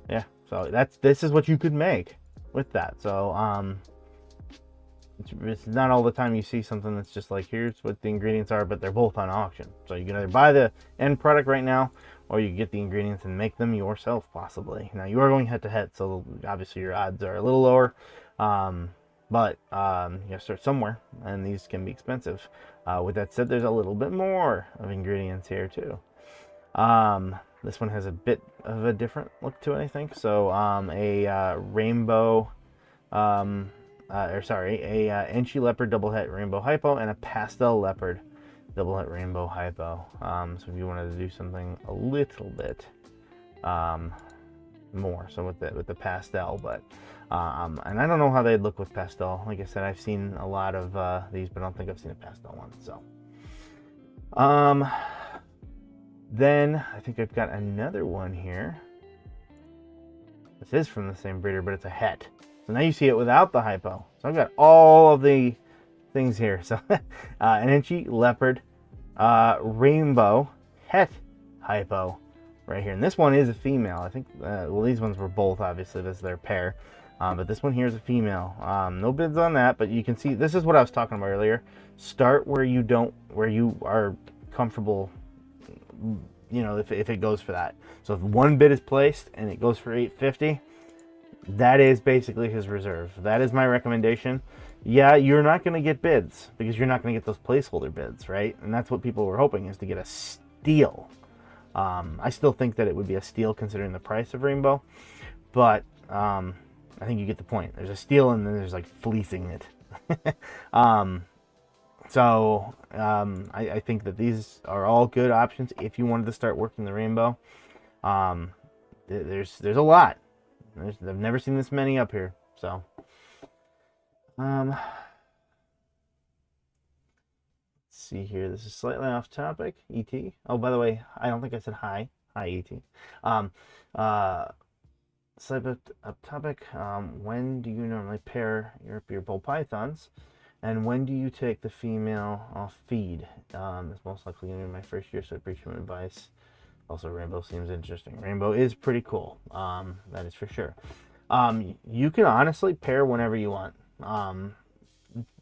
Yeah. So this is what you could make with that. So it's not all the time you see something that's just like, here's what the ingredients are, but they're both on auction. So you can either buy the end product right now, or you can get the ingredients and make them yourself, possibly. Now, you are going head to head, so obviously your odds are a little lower, but you gotta start somewhere, and these can be expensive. With that said, there's a little bit more of ingredients here too. This one has a bit of a different look to it, I think. So a rainbow, Enchi leopard double het rainbow hypo, and a pastel leopard double het rainbow hypo. So if you wanted to do something a little bit more, so with the pastel, but and I don't know how they'd look with pastel. Like I said, I've seen a lot of these, but I don't think I've seen a pastel one. So then I think I've got another one here. This is from the same breeder, but it's a het. So now you see it without the hypo. So I've got all of the things here. So an Enchi leopard rainbow het hypo right here. And this one is a female. I think, well, these ones were both, obviously. This is their pair. But this one here is a female. No bids on that, but you can see, this is what I was talking about earlier. Start where you are comfortable, you know, if it goes for that. So if one bid is placed and it goes for $850, that is basically his reserve. That is my recommendation. Yeah, you're not going to get bids, because you're not going to get those placeholder bids, right? And that's what people were hoping, is to get a steal. I still think that it would be a steal considering the price of rainbow, but I think you get the point. There's a steal, and then there's like fleecing it. I think that these are all good options if you wanted to start working the rainbow. There's a lot. I've never seen this many up here. So let's see here. This is slightly off topic. ET. Oh, by the way, I don't think I said hi. Hi, ET. Slightly off topic. When do you normally pair your bull pythons? And when do you take the female off feed? It's most likely going to be my first year, so I appreciate your advice. Also, rainbow seems interesting. Rainbow is pretty cool. That is for sure. You can honestly pair whenever you want.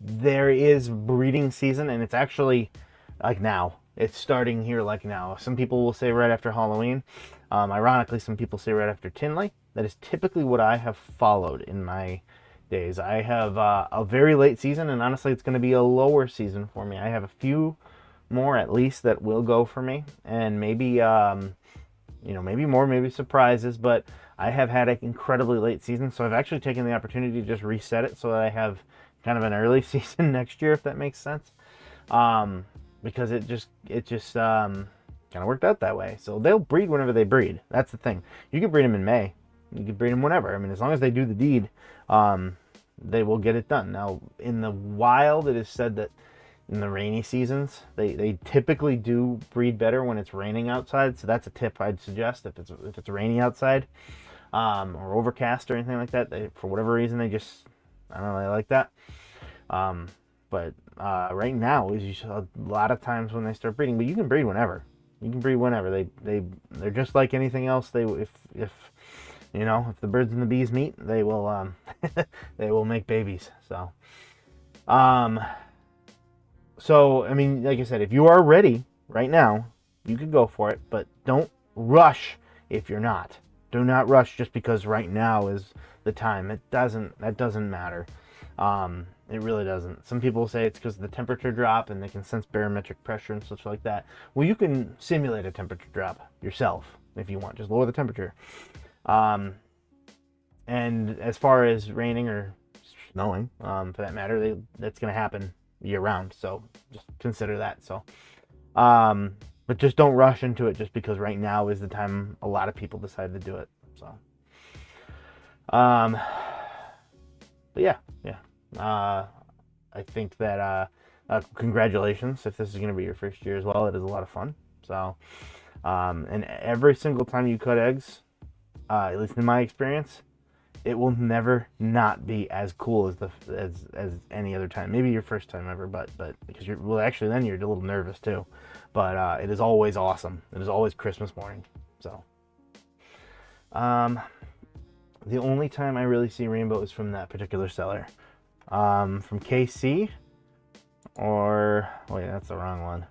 There is breeding season, and it's actually like now. It's starting here like now. Some people will say right after Halloween. Ironically, some people say right after Tinley. That is typically what I have followed in my days. I have a very late season, and honestly, it's going to be a lower season for me. I have a few more at least that will go for me, and maybe maybe more, maybe surprises, but I have had an incredibly late season, so I've actually taken the opportunity to just reset it so that I have kind of an early season next year, if that makes sense, because it just kind of worked out that way. So they'll breed whenever they breed. That's the thing. You can breed them in May. You can breed them whenever. I mean, as long as they do the deed, they will get it done. Now, in the wild, it is said that in the rainy seasons, they typically do breed better when it's raining outside. So that's a tip I'd suggest if it's rainy outside, or overcast or anything like that. For whatever reason, I don't know, they like that. But right now is a lot of times when they start breeding. But you can breed whenever. You can breed whenever. They're just like anything else. If You know, if the birds and the bees meet, they will they will make babies. So I mean, like I said, if you are ready right now, you could go for it, but don't rush if you're not. Do not rush just because right now is the time. That doesn't matter. It really doesn't. Some people say it's because of the temperature drop and they can sense barometric pressure and such like that. Well, you can simulate a temperature drop yourself if you want. Just lower the temperature. And as far as raining or snowing, for that matter, that's going to happen year round. So just consider that. So, but just don't rush into it just because right now is the time a lot of people decide to do it. So, but yeah. I think that congratulations if this is going to be your first year as well. It is a lot of fun. So, and every single time you cut eggs, at least in my experience, it will never not be as cool as any other time. Maybe your first time ever, but because actually then you're a little nervous too. But it is always awesome. It is always Christmas morning. So, the only time I really see rainbow is from that particular seller. From KC, or wait, that's the wrong one.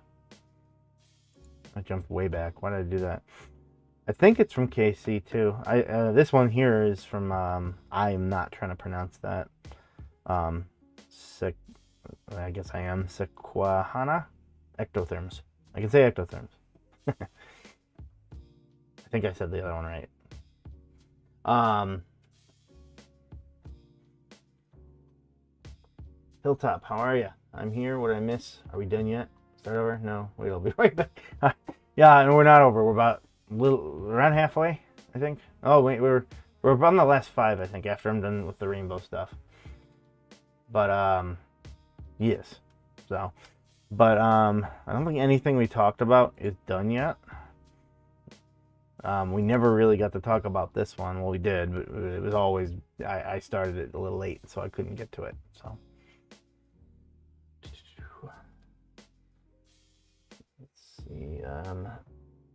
I jumped way back. Why did I do that? I think it's from KC too. This one here is from I am not trying to pronounce that. I guess I am Sequahana Ectotherms. I can say Ectotherms. I think I said the other one right. Hilltop, how are you? I'm here. What did I miss? Are we done yet? Start over? No. Wait, I'll be right back. Yeah, and we're not over. We're about around halfway, I think. Oh wait, we're on the last 5, I think, after I'm done with the rainbow stuff. But yes. So, but I don't think anything we talked about is done yet. We never really got to talk about this one. Well, we did, but it was always I started it a little late, so I couldn't get to it. So.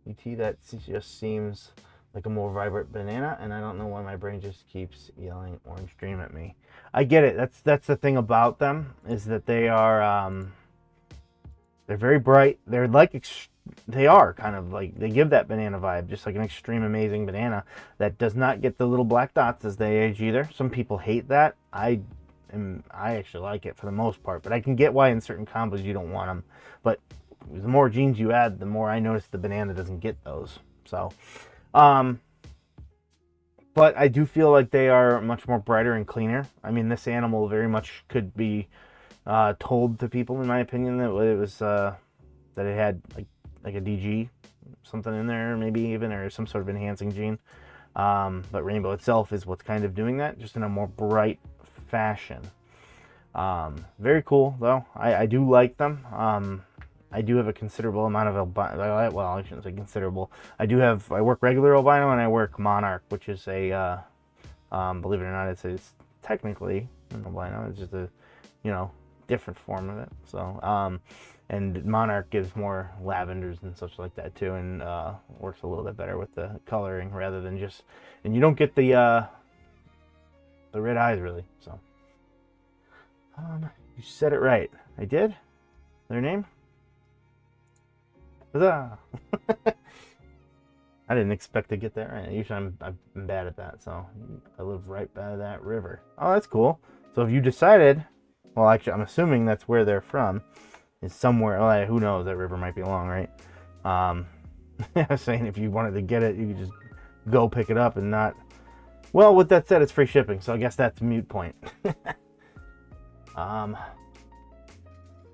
ET, that just seems like a more vibrant banana, and I don't know why my brain just keeps yelling orange dream at me. I get it. That's the thing about them, is that they are they're very bright. They're like they are kind of like, they give that banana vibe, just like an extreme amazing banana that does not get the little black dots as they age either. Some people hate that. I actually like it for the most part, but I can get why in certain combos you don't want them. But the more genes you add, the more I notice the banana doesn't get those. So, but I do feel like they are much more brighter and cleaner. I mean, this animal very much could be told to people, in my opinion, that it was that it had like a DG, something in there, maybe even, or some sort of enhancing gene. But rainbow itself is what's kind of doing that, just in a more bright fashion. Very cool though. I do like them. I do have a considerable amount of albino. Well, I shouldn't say considerable. I work regular albino and I work monarch, which is a, believe it or not, it's technically an albino. It's just a, different form of it. So, and monarch gives more lavenders and such like that too, and works a little bit better with the coloring rather than just, and you don't get the red eyes really. So, you said it right. I did. Their name. Huzzah! I didn't expect to get that right. Usually I'm bad at that, so I live right by that river. Oh, that's cool. So if you decided, well, actually, I'm assuming that's where they're from, is somewhere. Well, who knows? That river might be long, right? I was saying if you wanted to get it, you could just go pick it up and not. Well, with that said, it's free shipping, so I guess that's a moot point.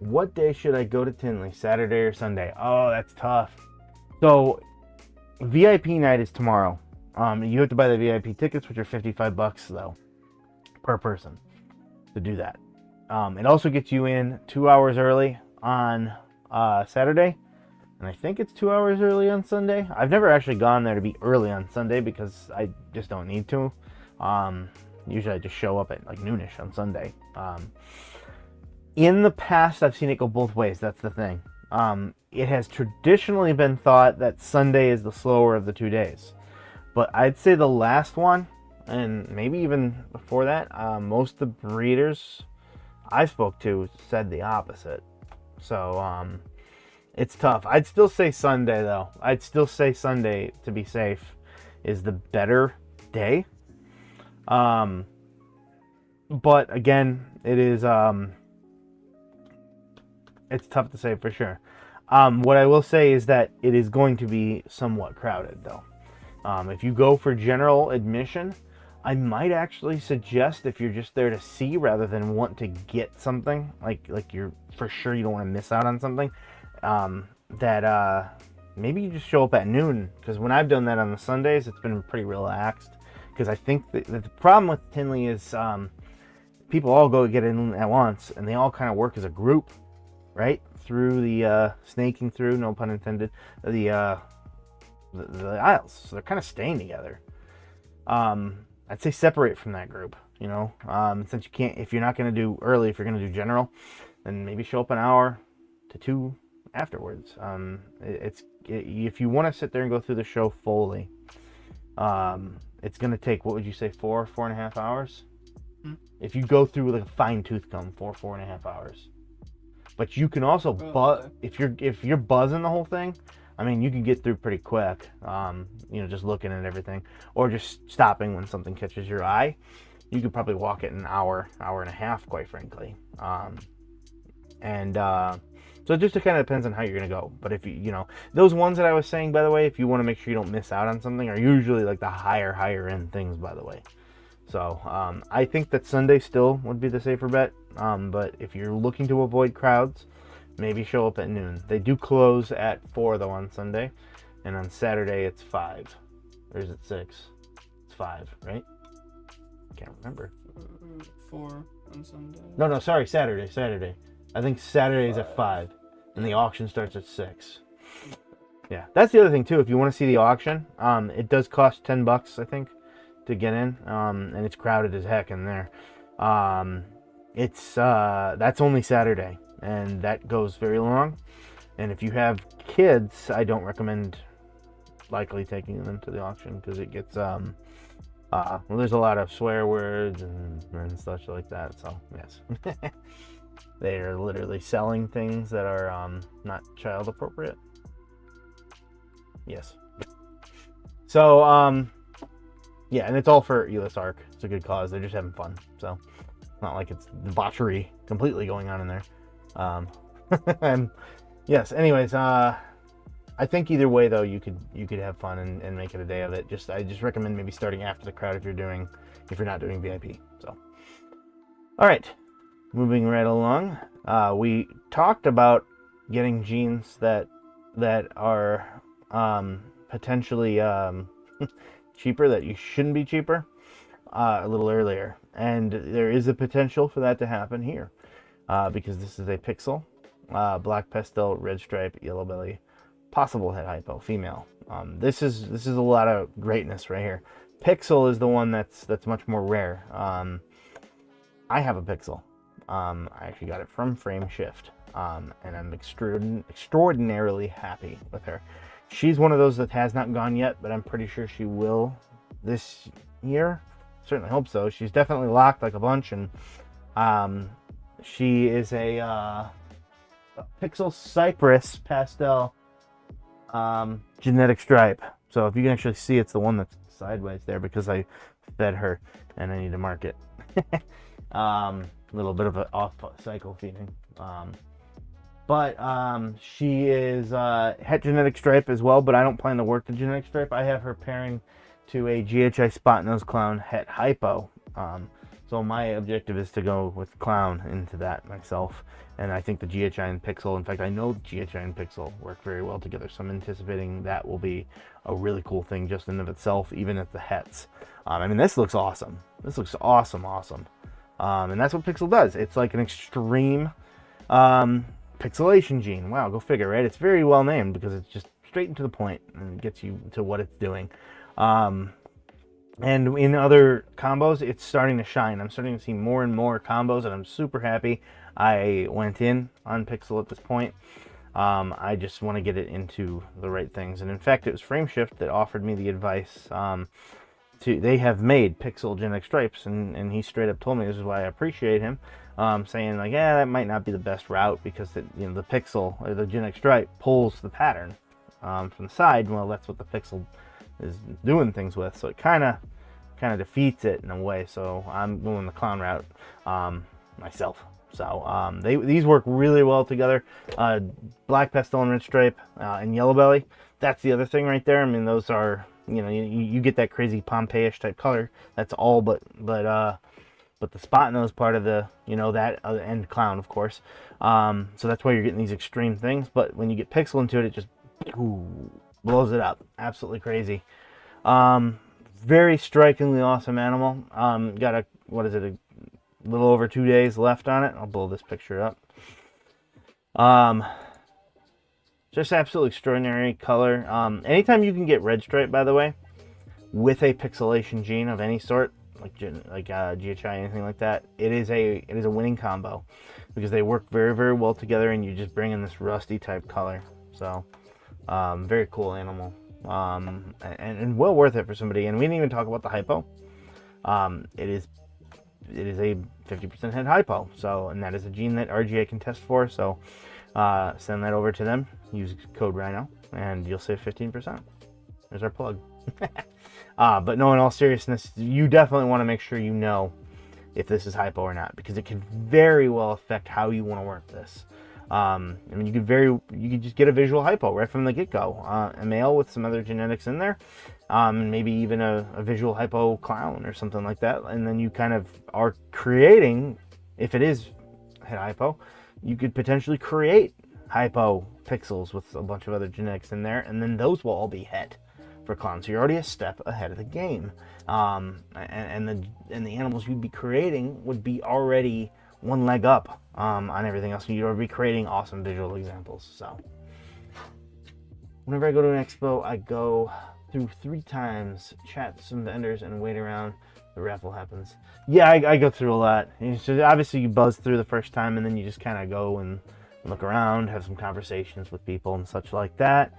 What day should I go to Tinley? Saturday or Sunday? Oh, that's tough. So, VIP night is tomorrow. You have to buy the VIP tickets, which are $55 though, per person, to do that. It also gets you in 2 hours early on Saturday, and I think it's 2 hours early on Sunday. I've never actually gone there to be early on Sunday because I just don't need to. Usually I just show up at like noonish on Sunday. In the past, I've seen it go both ways. That's the thing. It has traditionally been thought that Sunday is the slower of the 2 days. But I'd say the last one, and maybe even before that, most of the breeders I spoke to said the opposite. So it's tough. I'd still say Sunday, though. I'd still say Sunday, to be safe, is the better day. But again, it is it's tough to say for sure. What I will say is that it is going to be somewhat crowded, though. If you go for general admission, I might actually suggest, if you're just there to see rather than want to get something, like you're for sure you don't want to miss out on something, that maybe you just show up at noon. Because when I've done that on the Sundays, it's been pretty relaxed. Because I think that the problem with Tinley is people all go get in at once, and they all kind of work as a group, right? Through the snaking through, no pun intended, the aisles. So they're kind of staying together. I'd say separate from that group, you know, since you can't, if you're not going to do early, if you're going to do general, then maybe show up an hour to 2 afterwards. If you want to sit there and go through the show fully, it's going to take, what would you say, 4.5 hours? If you go through with a fine tooth comb, 4.5 hours. But you can also if you're buzzing the whole thing, I mean, you can get through pretty quick. You know, just looking at everything, or just stopping when something catches your eye. You could probably walk it an hour and a half, quite frankly. So it just kind of depends on how you're gonna go. But if you know, those ones that I was saying, by the way, if you want to make sure you don't miss out on something, are usually like the higher end things, by the way. So I think that Sunday still would be the safer bet. But if you're looking to avoid crowds, maybe show up at noon. They do close at 4 though on Sunday, and on Saturday it's 5. Or is it 6? It's 5, right? Can't remember. 4 on Sunday. No, sorry, Saturday. I think Saturday's at 5, and the auction starts at 6. Yeah, that's the other thing too. If you want to see the auction, it does cost $10, I think, to get in, and it's crowded as heck in there. That's only Saturday, and that goes very long. And if you have kids, I don't recommend likely taking them to the auction, because it gets well, there's a lot of swear words and such like that. So yes. They are literally selling things that are not child appropriate. Yes. So yeah, and it's all for Elis Arc. It's a good cause. They're just having fun. So it's not like it's debauchery completely going on in there. And yes, anyways, I think either way though, you could have fun and make it a day of it. I just recommend maybe starting after the crowd if you're not doing VIP. So all right, moving right along. We talked about getting jeans that are potentially cheaper, that you shouldn't be cheaper, a little earlier, and there is a potential for that to happen here, because this is a Pixel, black pastel, red stripe, yellow belly, possible head hypo, female. This is a lot of greatness right here. Pixel is the one that's much more rare. I have a Pixel. I actually got it from Frame Shift, and I'm extraordinarily happy with her. She's one of those that has not gone yet, but I'm pretty sure she will this year. Certainly hope so. She's definitely locked like a bunch, and she is a Pixel Cypress pastel genetic stripe. So if you can actually see, it's the one that's sideways there, because I fed her and I need to mark it. Little bit of an off cycle feeding. But she is het genetic stripe as well, but I don't plan to work the genetic stripe. I have her pairing to a GHI spot nose clown het hypo. So my objective is to go with clown into that myself. And I think the GHI and Pixel, in fact, I know GHI and Pixel work very well together. So I'm anticipating that will be a really cool thing just in of itself, even at the hets. I mean, this looks awesome. This looks awesome. And that's what Pixel does. It's like an extreme pixelation gene. Wow, go figure, right? It's very well named because it's just straight and to the point and gets you to what it's doing. And in other combos, it's starting to shine. I'm starting to see more and more combos, and I'm super happy I went in on Pixel at this point. I just want to get it into the right things. And in fact, it was Frameshift that offered me the advice. They have made pixel genetic stripes, and he straight up told me, this is why I appreciate him, saying like, yeah, that might not be the best route because the pixel or the genetic stripe pulls the pattern from the side. Well, that's what the pixel is doing things with, so it kind of defeats it in a way. So I'm going the clown route myself. So these work really well together. Black pastel and red stripe and yellow belly. That's the other thing right there. I mean, those are, you get that crazy Pompeii-ish type color. That's all but the spot nose part of the, that and clown, of course. So that's why you're getting these extreme things. But when you get pixel into it, it just blows it up. Absolutely crazy. Very strikingly awesome animal. Got a little over 2 days left on it. I'll blow this picture up. Just absolutely extraordinary color. Anytime you can get red stripe, by the way, with a pixelation gene of any sort, like GHI, anything like that, it is a winning combo because they work very, very well together, and you just bring in this rusty type color. So very cool animal, and well worth it for somebody. And we didn't even talk about the hypo. It is a 50% head hypo, so, and that is a gene that RGA can test for. So send that over to them, use code Rhyno, and you'll save 15%. There's our plug. But no, in all seriousness, you definitely want to make sure you know if this is hypo or not, because it can very well affect how you want to work this. I mean, you could just get a visual hypo right from the get-go, a male with some other genetics in there, and maybe even a visual hypo clown or something like that, and then you kind of are creating, if it is head hypo, you could potentially create hypo pixels with a bunch of other genetics in there, and then those will all be het for clowns. So you're already a step ahead of the game, and the animals you'd be creating would be already one leg up on everything else. You'd already be creating awesome visual examples. So whenever I go to an expo, I go through 3 times, chat with some vendors, and wait around. The raffle happens. Yeah, I go through a lot. So obviously you buzz through the first time, and then you just kind of go and look around, have some conversations with people and such like that.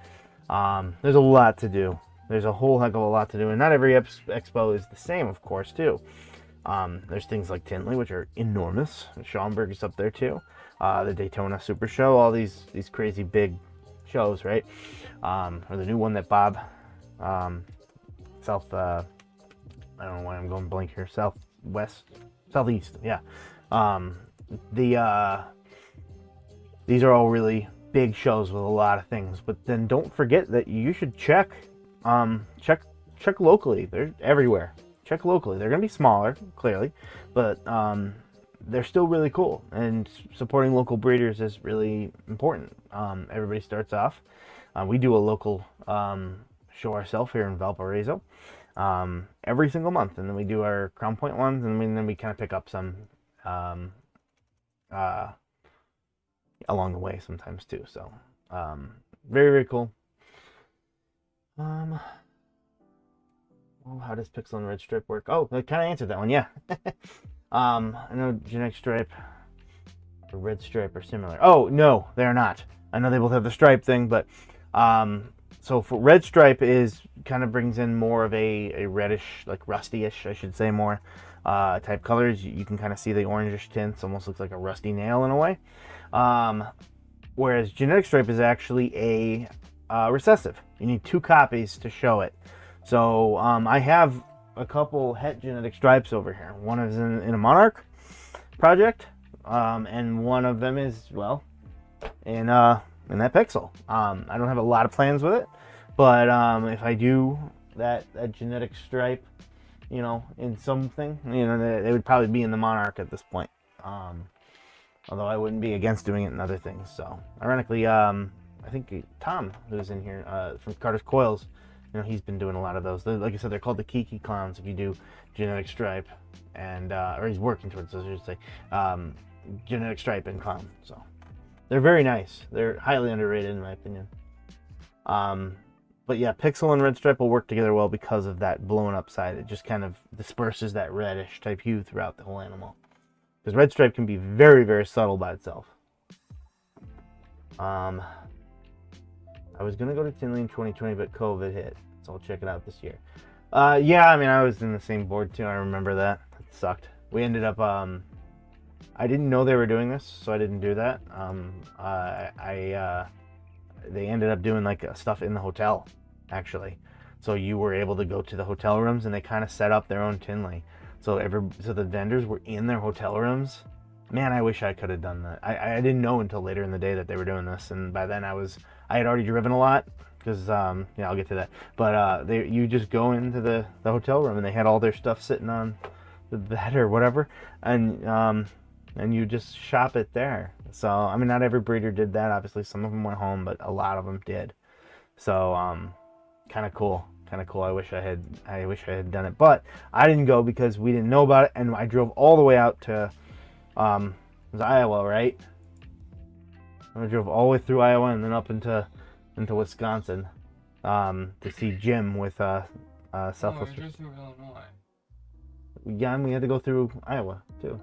There's a lot to do. There's a whole heck of a lot to do, and not every expo is the same, of course, too. There's things like Tinley, which are enormous. Schaumburg is up there too. The Daytona Super Show, all these crazy big shows, right? Or the new one that Bob, I don't know why I'm going blank here. Southeast, yeah. These are all really big shows with a lot of things. But then don't forget that you should check locally. They're everywhere. Check locally. They're going to be smaller, clearly, but they're still really cool. And supporting local breeders is really important. Everybody starts off. We do a local show ourselves here in Valparaiso every single month, and then we do our Crown Point ones, and then we kind of pick up some along the way sometimes too. So very, very cool. Well, how does pixel and red stripe work? Oh, I kind of answered that one. Yeah. I know genetic stripe or red stripe are similar. Oh no, they're not. I know they both have the stripe thing, but so for red stripe is kind of brings in more of a reddish, like rusty-ish, I should say, more type colors. You can kind of see the orangish tints. Almost looks like a rusty nail in a way. Whereas genetic stripe is actually a recessive. You need 2 copies to show it. So I have a couple het genetic stripes over here. One is in a monarch project, and one of them is, well, in that pixel. I don't have a lot of plans with it, but if I do that genetic stripe, in something, they would probably be in the monarch at this point. Although I wouldn't be against doing it in other things. So ironically, I think Tom, who's in here from Carter's Coils, he's been doing a lot of those. Like I said, they're called the Kiki clowns if you do genetic stripe, and or he's working towards those, I should say, genetic stripe and clown. So they're very nice. They're highly underrated in my opinion. But yeah, pixel and red stripe will work together well because of that blown up side. It just kind of disperses that reddish type hue throughout the whole animal. Because red stripe can be very, very subtle by itself. I was gonna go to Tinley in 2020, but COVID hit, so I'll check it out this year. Yeah, I mean, I was in the same board too. I remember that. It sucked. We ended up. I didn't know they were doing this, so I didn't do that. They ended up doing like stuff in the hotel, actually. So you were able to go to the hotel rooms, and they kind of set up their own Tinley. So the vendors were in their hotel rooms. Man, I wish I could have done that. I didn't know until later in the day that they were doing this, and by then I had already driven a lot because yeah, I'll get to that. But you just go into the hotel room, and they had all their stuff sitting on the bed or whatever, and you just shop it there. So I mean, not every breeder did that. Obviously, some of them went home, but a lot of them did. So kind of cool. I wish I had done it, but I didn't go because we didn't know about it, and I drove all the way out to it was Iowa, right? I drove all the way through Iowa and then up into Wisconsin to see Jim with Southwestern. Just through Illinois. Yeah, and we had to go through Iowa too,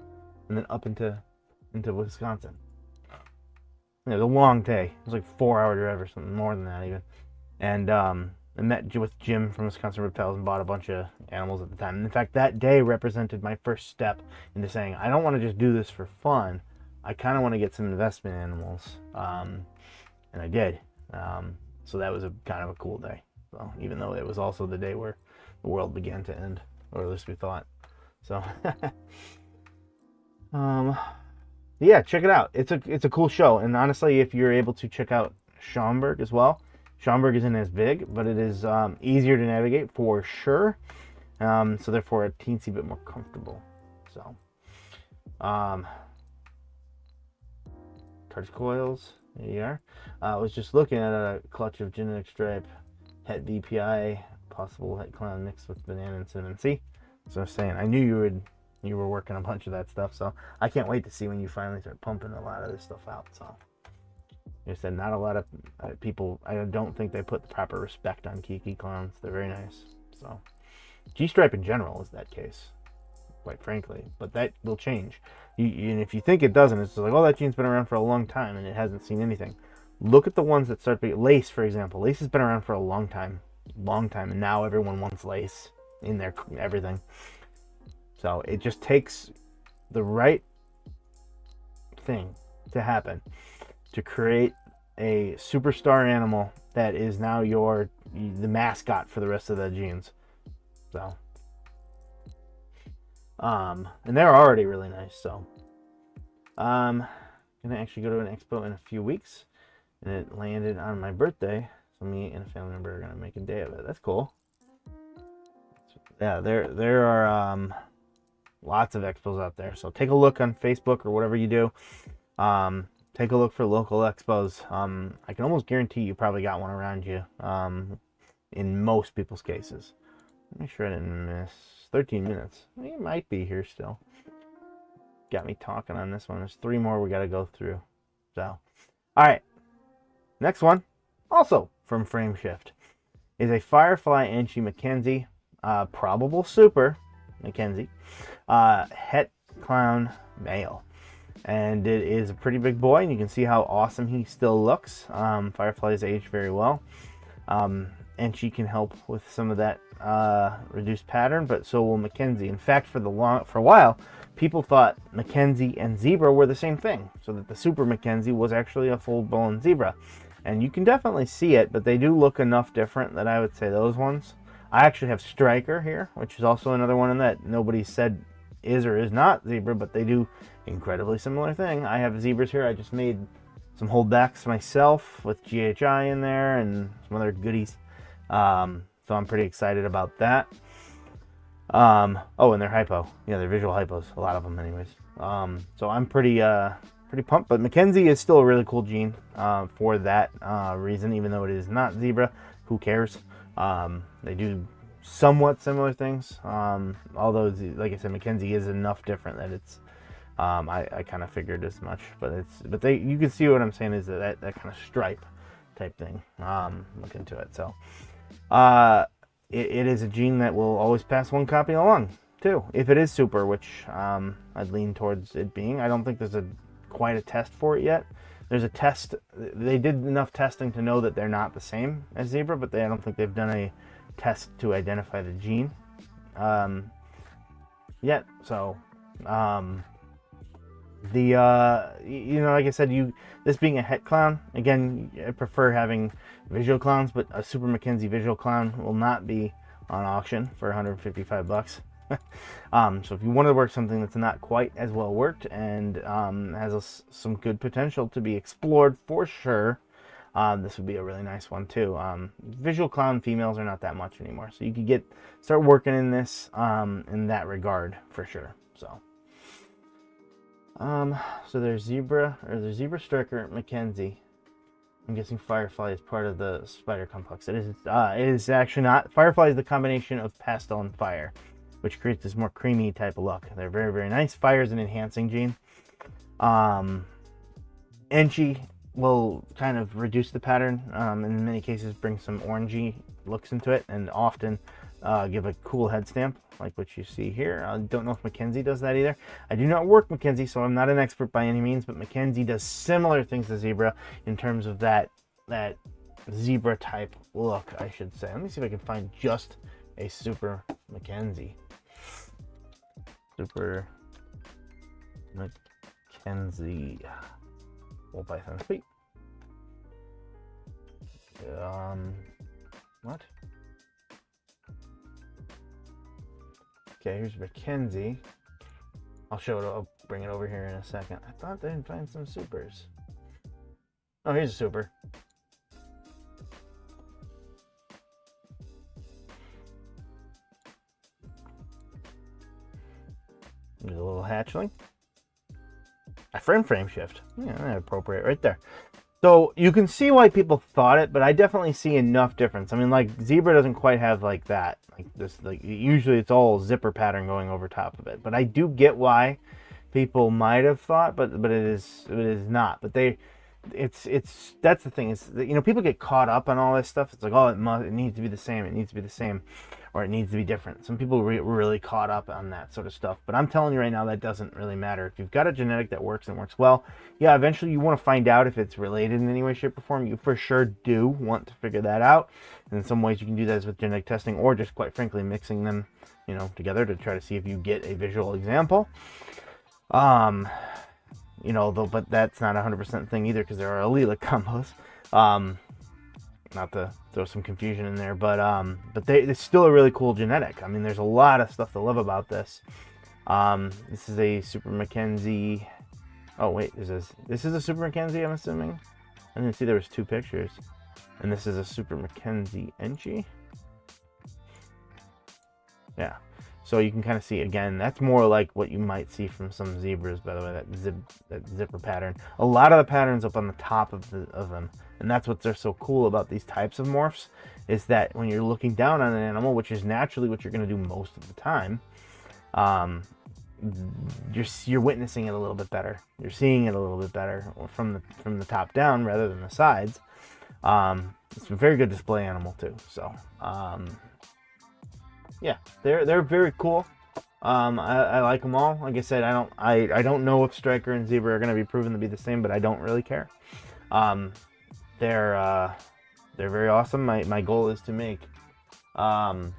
and then up into Wisconsin. It was a long day. It was like 4-hour drive or something, more than that even. And I met with Jim from Wisconsin Reptiles and bought a bunch of animals at the time. And in fact, that day represented my first step into saying, I don't want to just do this for fun. I kind of want to get some investment animals. And I did. So that was kind of a cool day. So even though it was also the day where the world began to end, or at least we thought. So, yeah, check it out. It's a cool show. And honestly, if you're able to check out Schaumburg as well, Schaumburg isn't as big, but it is easier to navigate for sure. So therefore a teensy bit more comfortable. So, Targe coils. There you are. I was just looking at a clutch of genetic stripe, het VPI, possible het clown mixed with banana and cinnamon. See, so I'm saying I knew you were working a bunch of that stuff. So I can't wait to see when you finally start pumping a lot of this stuff out. So. Like I said, not a lot of people, I don't think they put the proper respect on Kiki clowns. They're very nice. So, G-Stripe in general is that case, quite frankly. But that will change. And if you think it doesn't, it's like, oh, that gene's been around for a long time and it hasn't seen anything. Look at the ones that start being, Lace, for example. Lace has been around for a long time. And now everyone wants Lace in their everything. So, it just takes the right thing to happen to create a superstar animal that is now the mascot for the rest of the genes. So, and they're already really nice. So, gonna actually go to an expo in a few weeks, and it landed on my birthday. So me and a family member are gonna make a day of it. That's cool. Yeah, there are lots of expos out there. So take a look on Facebook or whatever you do. Take a look for local expos. I can almost guarantee you probably got one around you in most people's cases. Make sure I didn't miss 13 minutes. It might be here still. Got me talking on this one. There's 3 more we got to go through. So, all right. Next one, also from Frameshift, is a Firefly Anchi Mackenzie, probable super Mackenzie, het clown male. And it is a pretty big boy, and you can see how awesome he still looks. Firefly's aged very well, and she can help with some of that reduced pattern, but so will Mackenzie. In fact, for a while, people thought Mackenzie and zebra were the same thing, so that the super Mackenzie was actually a full-blown zebra. And you can definitely see it, but they do look enough different that I would say those ones. I actually have Striker here, which is also another one that nobody said is or is not zebra, but they do incredibly similar thing. I have zebras here. I just made some holdbacks myself with GHI in there and some other goodies. So I'm pretty excited about that. Oh, and they're hypo. Yeah, they're visual hypos. A lot of them anyways. So I'm pretty pumped. But Mackenzie is still a really cool gene for that reason, even though it is not zebra. Who cares? They do somewhat similar things. Although, like I said, Mackenzie is enough different that it's I kind of figured as much, but you can see what I'm saying is that kind of stripe type thing. Look into it. So it is a gene that will always pass one copy along too, if it is super, which I'd lean towards it being. I don't think there's quite a test for it yet. there's a test. They did enough testing to know that they're not the same as zebra, but I don't think they've done a test to identify the gene yet. So like I said, this being a het clown, again, I prefer having visual clowns, but a Super Mackenzie visual clown will not be on auction for 155 bucks. So if you want to work something that's not quite as well worked and has some good potential to be explored for sure, this would be a really nice one too. Visual clown females are not that much anymore, so you could start working in this in that regard for sure. So there's zebra striker Mackenzie. I'm guessing Firefly is part of the spider complex. It is actually not. Firefly is the combination of pastel and fire, which creates this more creamy type of look. They're very, very nice. Fire is an enhancing gene. Enchi will kind of reduce the pattern. In many cases, bring some orangey looks into it, and often give a cool head stamp, like what you see here. I don't know if Mackenzie does that either. I do not work Mackenzie, so I'm not an expert by any means, but Mackenzie does similar things to zebra in terms of that zebra type look, I should say. Let me see if I can find just a Super Mackenzie. Super Mackenzie. Old Python feet. What? Okay, here's Mackenzie. I'll bring it over here in a second. I thought they'd find some supers. Oh, here's a super. There's a little hatchling. A frame shift. Yeah, appropriate right there. So you can see why people thought it, but I definitely see enough difference. I mean, like, zebra doesn't quite have like that. Like this, like usually it's all zipper pattern going over top of it. But I do get why people might have thought, but it is not. But that's the thing, is that, people get caught up on all this stuff. It's like, oh, it needs to be the same. It needs to be the same, or it needs to be different. Some people get really caught up on that sort of stuff. But I'm telling you right now, that doesn't really matter. If you've got a genetic that works and works well, yeah, eventually you want to find out if it's related in any way, shape, or form. You for sure do want to figure that out. And in some ways you can do that with genetic testing, or just quite frankly mixing them, together to try to see if you get a visual example. But that's not a 100% thing either, because there are allelic combos. Not to throw some confusion in there, but it's still a really cool genetic. I mean, there's a lot of stuff to love about this. This is a Super Mackenzie. Oh wait, this is a Super Mackenzie, I'm assuming. I didn't see there was two pictures. And this is a Super Mackenzie Enchi. Yeah. So you can kind of see, again, that's more like what you might see from some zebras, by the way, that zipper pattern. A lot of the patterns up on the top of them, and that's what's so cool about these types of morphs, is that when you're looking down on an animal, which is naturally what you're going to do most of the time, you're witnessing it a little bit better. You're seeing it a little bit better from the top down rather than the sides. It's a very good display animal too. So yeah, they're very cool. I like them all. Like I said, I don't know if striker and zebra are going to be proven to be the same, but I don't really care. They're very awesome. My goal is to make some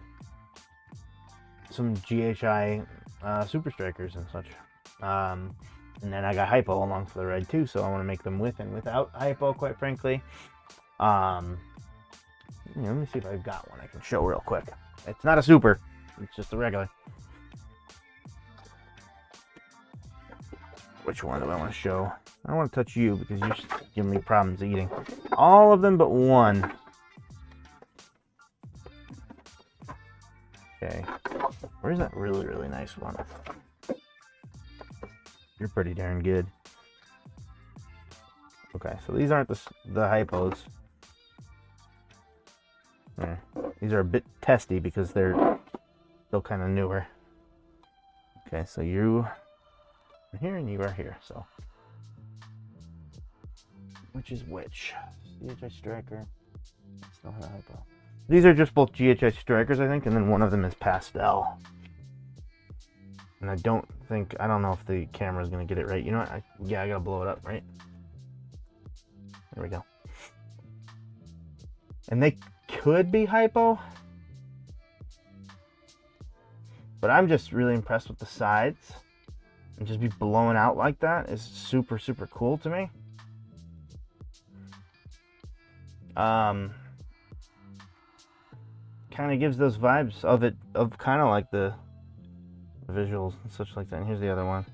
GHI super strikers and such. And then I got hypo along for the ride too, so I want to make them with and without hypo, quite frankly. Let me see if I've got one I can show real quick. It's not a super, it's just a regular. Which one do I want to show? I don't want to touch you because you're just giving me problems eating. All of them but one. Okay. Where's that really, really nice one? You're pretty darn good. Okay, so these aren't the hypos. Yeah, these are a bit testy because they're still kind of newer. Okay, so you are here and you are here, so which is which? GHI striker. Still have hypo. These are just both GHI strikers, I think, and then one of them is pastel. And I don't know if the camera is gonna get it right. You know what? I gotta blow it up, right? There we go. And they could be hypo, but I'm just really impressed with the sides. And just be blowing out like that is super, super cool to me. Kind of gives those vibes of it, of kind of like the visuals and such like that. And here's the other one.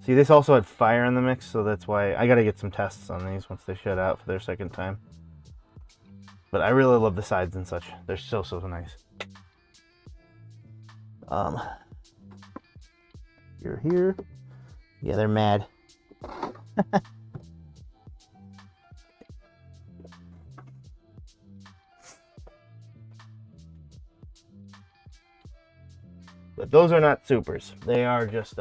See, this also had fire in the mix, so that's why I gotta get some tests on these once they shut out for their second time. But I really love the sides and such. They're so, so nice. You're here. Yeah, they're mad. But those are not supers. They are just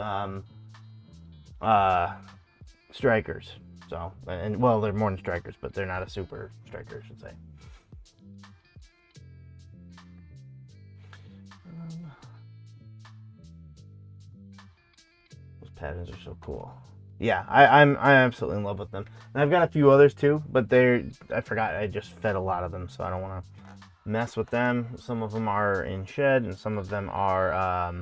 strikers. So, and well, they're more than strikers, but they're not a super striker, I should say. Those patterns are so cool. Yeah, I'm absolutely in love with them. And I've got a few others too, but I forgot I just fed a lot of them, so I don't want to mess with them. Some of them are in shed, and some of them are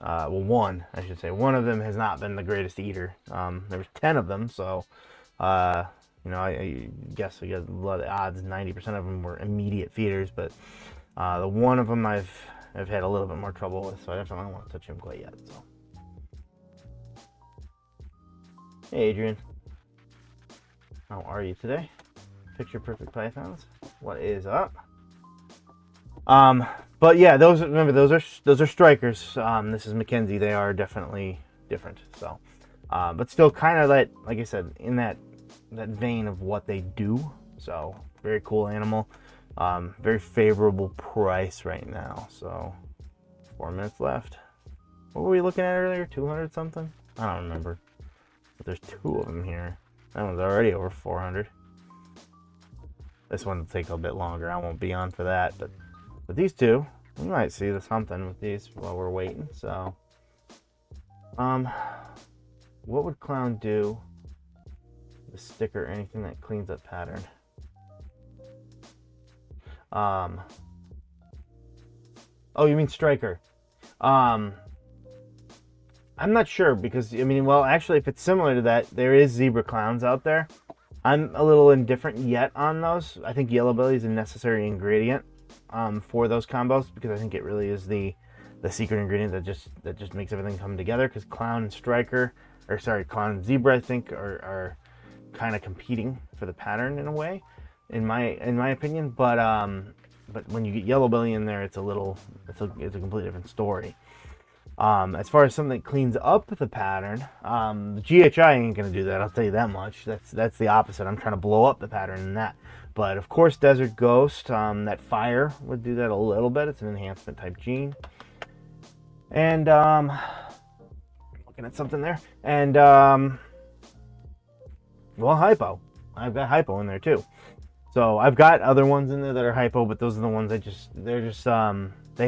well, one, I should say. One of them has not been the greatest eater. There was 10 of them, so you know, I guess I got a lot of odds. 90% of them were immediate feeders, but the one of them I've had a little bit more trouble with, so I definitely don't want to touch him quite yet. So, hey, Adrian, how are you today? Picture perfect pythons. What is up? But yeah, remember those are strikers. This is Mackenzie. They are definitely different. So, but still kind of like I said, in that vein of what they do. So very cool animal. Very favorable price right now. So 4 minutes left. What were we looking at earlier? 200 something? I don't remember. But there's 2 of them here. That one's already over 400. This one will take a bit longer. I won't be on for that, but these two, we might see something with these while we're waiting. So, what would Clown do? The sticker, anything that cleans up pattern. Oh, you mean striker? I'm not sure because I mean, well, actually, if it's similar to that, there is zebra clowns out there. I'm a little indifferent yet on those. I think yellow belly is a necessary ingredient for those combos, because I think it really is the secret ingredient that just makes everything come together. Because clown and striker, or sorry, clown and zebra, I think are kind of competing for the pattern in a way, in my opinion. But when you get yellow belly in there, it's a completely different story. As far as something that cleans up the pattern, the GHI ain't gonna do that. I'll tell you that much. That's the opposite. I'm trying to blow up the pattern in that. But of course, Desert Ghost, that fire would do that a little bit. It's an enhancement type gene. And looking at something there. And well, hypo. I've got hypo in there too. So I've got other ones in there that are hypo, but those are the ones they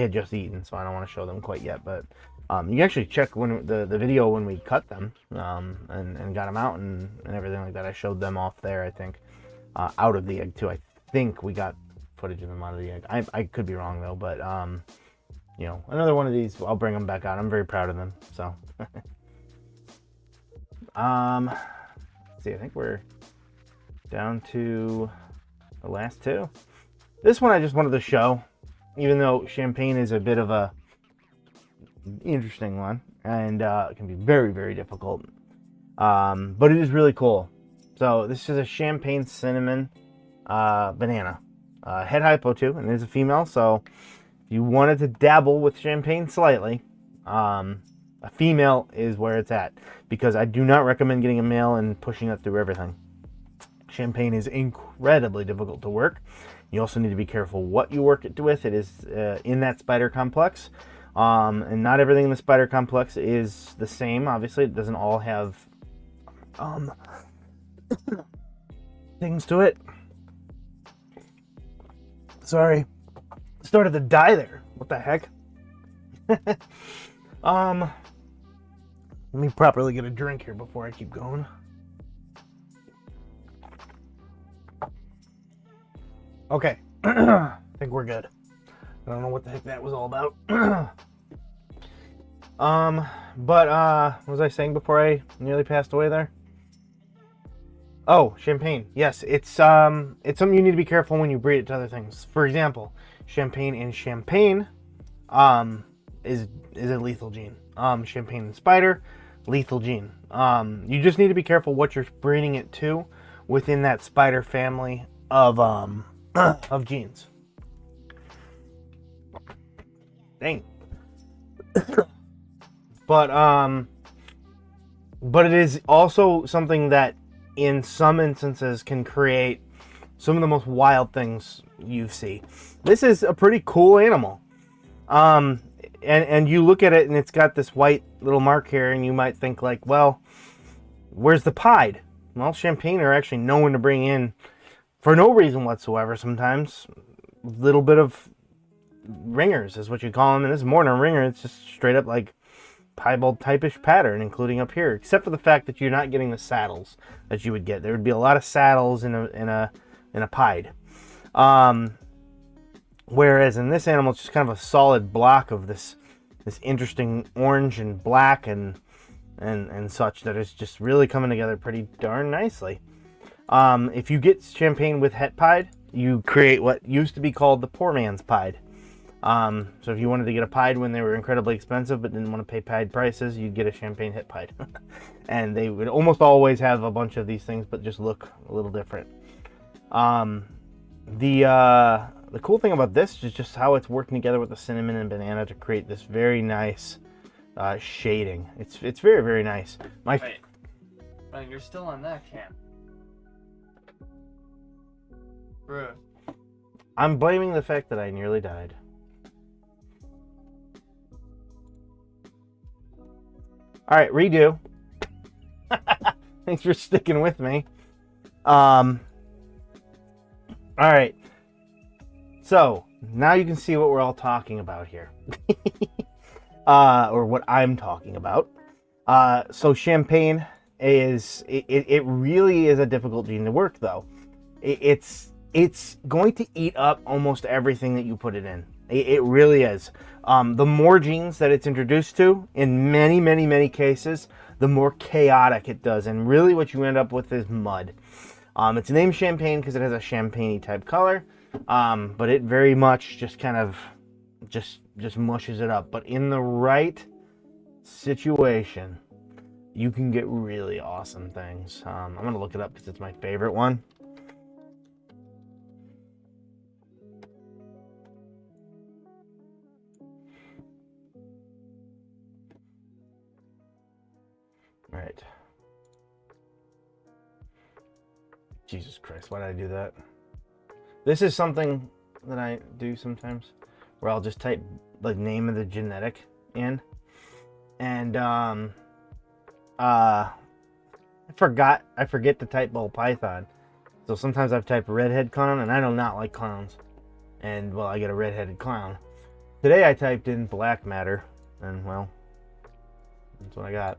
had just eaten, so I don't want to show them quite yet. But you can actually check when the video when we cut them and got them out and everything like that. I showed them off there, I think, out of the egg too. I think we got footage of them out of the egg. I could be wrong though, but you know, another one of these, I'll bring them back out. I'm very proud of them. So let's see, I think we're down to the last 2. This one I just wanted to show, even though champagne is a bit of a interesting one and it can be very, very difficult, but it is really cool. So this is a champagne cinnamon banana, head hypo too, and it is a female. So if you wanted to dabble with champagne slightly, a female is where it's at, because I do not recommend getting a male and pushing it through everything. Champagne is incredibly difficult to work. You also need to be careful what you work it with. It is in that spider complex, and not everything in the spider complex is the same. Obviously, it doesn't all have things to it. Sorry, started to die there. What the heck? Let me properly get a drink here before I keep going. Okay. I think we're good. I don't know what the heck that was all about. But what was I saying before I nearly passed away there? Oh, champagne. Yes, it's something you need to be careful when you breed it to other things. For example, champagne in champagne is a lethal gene. Champagne and spider, lethal gene. You just need to be careful what you're breeding it to within that spider family of of genes. Dang. But it is also something that in some instances can create some of the most wild things you see. This is a pretty cool animal. And you look at it and it's got this white little mark here, and you might think like, well, where's the pied? Well, champagne are actually known to bring in, for no reason whatsoever sometimes, a little bit of ringers is what you call them. And this is more than a ringer, it's just straight up like piebald type-ish pattern, including up here, except for the fact that you're not getting the saddles that you would get. There would be a lot of saddles in a pied. Whereas in this animal, it's just kind of a solid block of this interesting orange and black and such that is just really coming together pretty darn nicely. If you get champagne with het pied, you create what used to be called the poor man's pied. So if you wanted to get a pied when they were incredibly expensive but didn't want to pay pied prices, you'd get a champagne het pied. And they would almost always have a bunch of these things but just look a little different. The cool thing about this is just how it's working together with the cinnamon and banana to create this very nice shading. It's very, very nice. Wait, you're still on that cam. Bro. I'm blaming the fact that I nearly died. Alright, redo. Thanks for sticking with me. Alright. So, now you can see what we're all talking about here. Or what I'm talking about. So champagne is, it really is a difficult gene to work though. It's going to eat up almost everything that you put it in. It really is. The more genes that it's introduced to, in many, many, many cases, the more chaotic it does. And really what you end up with is mud. It's named champagne because it has a champagne-y type color. But it very much just kind of just mushes it up. But in the right situation, you can get really awesome things. I'm going to look it up because it's my favorite one. All right. Jesus Christ, why did I do that? This is something that I do sometimes, where I'll just type the name of the genetic in, and I forget to type ball python. So sometimes I've typed redhead clown, and I do not like clowns, and well, I get a redheaded clown. Today I typed in black matter, and well, that's what I got.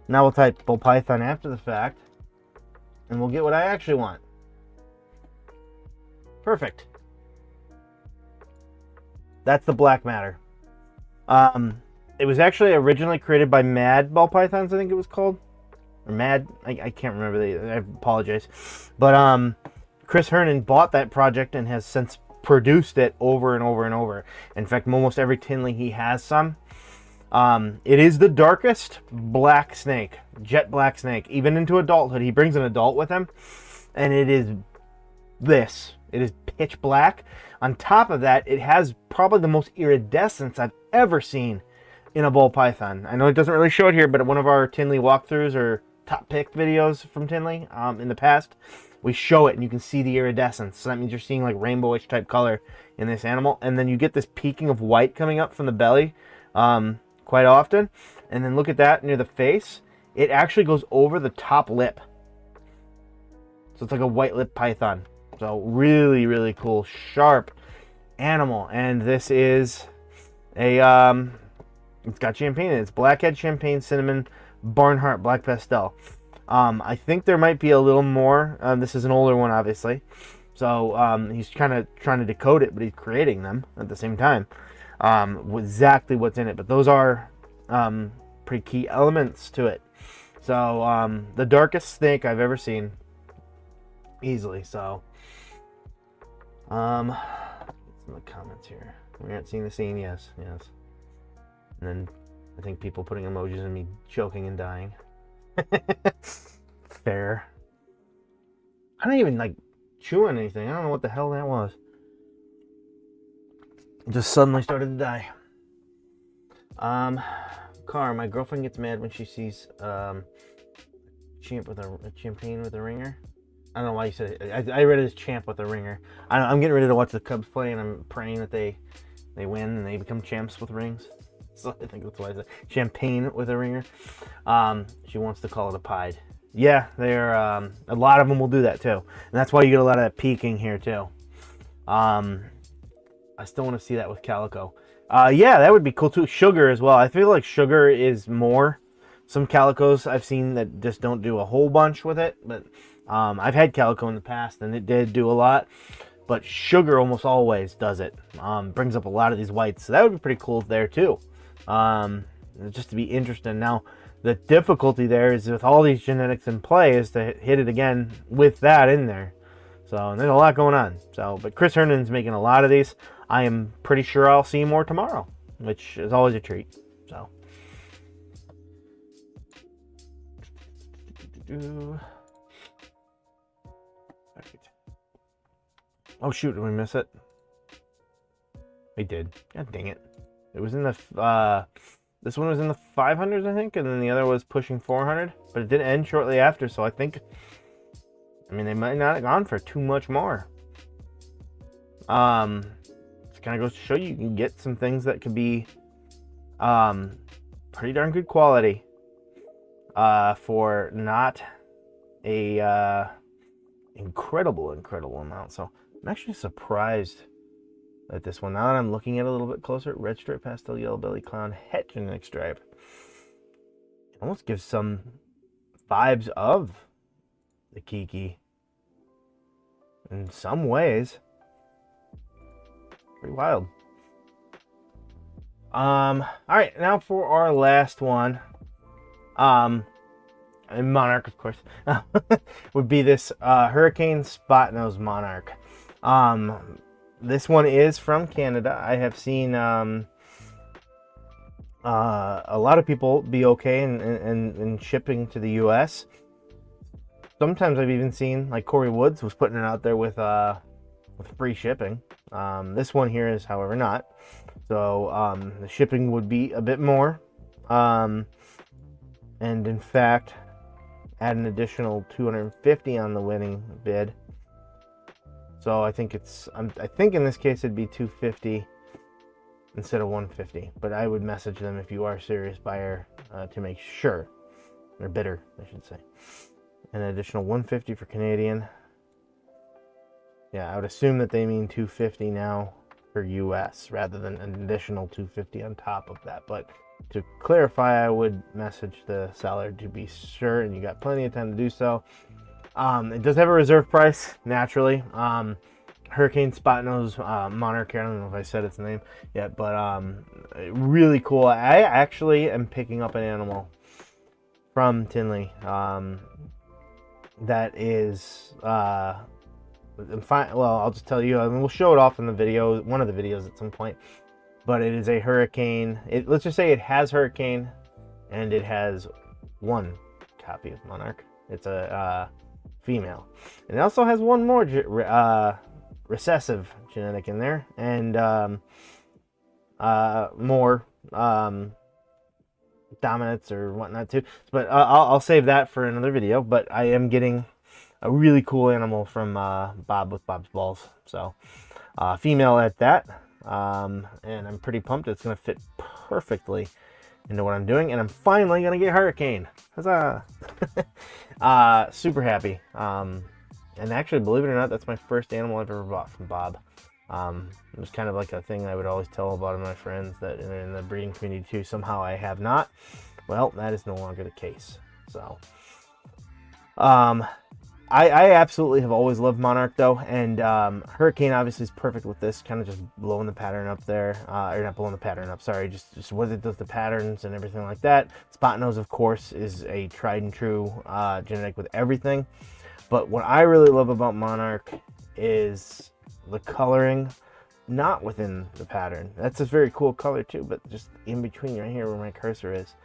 Now we'll type bull python after the fact, and we'll get what I actually want. Perfect. That's the black matter. It was actually originally created by Mad Ball Pythons, I think it was called. Or Mad, I can't remember. I apologize. But Chris Hernan bought that project and has since produced it over and over and over. In fact, almost every Tinley he has some. It is the darkest black snake, jet black snake, even into adulthood. He brings an adult with him, and it is this. It is pitch black. On top of that, it has probably the most iridescence I've ever seen in a ball python. I know it doesn't really show it here, but one of our Tinley walkthroughs or top pick videos from Tinley in the past, we show it and you can see the iridescence. So that means you're seeing like rainbowish type color in this animal. And then you get this peaking of white coming up from the belly quite often. And then look at that near the face. It actually goes over the top lip. So it's like a white lip python. So really, really cool, sharp animal. And this is a, it's got champagne in it. It's blackhead, champagne, cinnamon, Barnhart, black pastel. I think there might be a little more. This is an older one, obviously. So he's kind of trying to decode it, but he's creating them at the same time, with exactly what's in it. But those are pretty key elements to it. So the darkest snake I've ever seen, easily. So some of the comments here. We aren't seeing the scene. Yes. And then I think people putting emojis of me choking and dying. Fair. I don't even like chew on anything. I don't know what the hell that was. It just suddenly started to die. Car. My girlfriend gets mad when she sees champ with a champagne with a ringer. I don't know why you said it. I read it as champ with a ringer. I'm getting ready to watch the Cubs play, and I'm praying that they win and they become champs with rings. So I think that's why I said champagne with a ringer. She wants to call it a pied. Yeah, they're a lot of them will do that too, and that's why you get a lot of that peaking here too. I still want to see that with calico. Yeah, that would be cool too. Sugar as well. I feel like sugar is more. Some calicos I've seen that just don't do a whole bunch with it, but I've had calico in the past and it did do a lot. But sugar almost always does it. Brings up a lot of these whites, so that would be pretty cool there too. Just to be interesting. Now, the difficulty there is with all these genetics in play is to hit it again with that in there. So and there's a lot going on. So, but Chris Hernan's making a lot of these. I am pretty sure I'll see more tomorrow, which is always a treat. So. Oh shoot, did we miss it? We did. God dang it. It was in the this one was in the 500s, I think, and then the other was pushing 400, but it did end shortly after, so I think, I mean, they might not have gone for too much more. It kind of goes to show you can get some things that could be pretty darn good quality for not a incredible amount. So I'm actually surprised at this one. Now that I'm looking at it a little bit closer, red stripe, pastel yellow belly clown, het genetic stripe. It almost gives some vibes of the Kiki in some ways. Pretty wild. All right, now for our last one. And Monarch, of course, would be this Hurricane Spot-Nose Monarch. This one is from Canada. I have seen a lot of people be okay in shipping to the U.S. Sometimes I've even seen, like Corey Woods was putting it out there with free shipping. This one here is, however, not. So the shipping would be a bit more. And in fact, add an additional $250 on the winning bid. So I think I think in this case it'd be $250 instead of $150. But I would message them if you are a serious buyer to make sure, or bidder, I should say. An additional $150 for Canadian. Yeah, I would assume that they mean $250 now for US rather than an additional $250 on top of that. But to clarify, I would message the seller to be sure, and you got plenty of time to do so. It does have a reserve price, naturally. Hurricane Spot-Nose Monarch, I don't know if I said its name yet, but really cool. I actually am picking up an animal from Tinley that is, well, I'll just tell you, I mean, we'll show it off in the video, one of the videos at some point, but it is a Hurricane. Let's just say it has Hurricane, and it has one copy of Monarch. It's a female, and it also has one more recessive genetic in there, and more dominance or whatnot too. But I'll save that for another video. But I am getting a really cool animal from Bob with Bob's Balls, so female at that, and I'm pretty pumped. It's gonna fit perfectly into what I'm doing, and I'm finally gonna get Hurricane. Huzzah! Super happy. And actually, believe it or not, that's my first animal I've ever bought from Bob. It was kind of like a thing I would always tell about of my friends that in the breeding community too. Somehow I have not. Well, that is no longer the case. So, I absolutely have always loved Monarch though, and Hurricane obviously is perfect with this, kind of just blowing the pattern up there, or not blowing the pattern up, sorry, just what it does, the patterns and everything like that. Spot Nose, of course, is a tried and true genetic with everything, but what I really love about Monarch is the coloring, not within the pattern. That's a very cool color too, but just in between right here where my cursor is.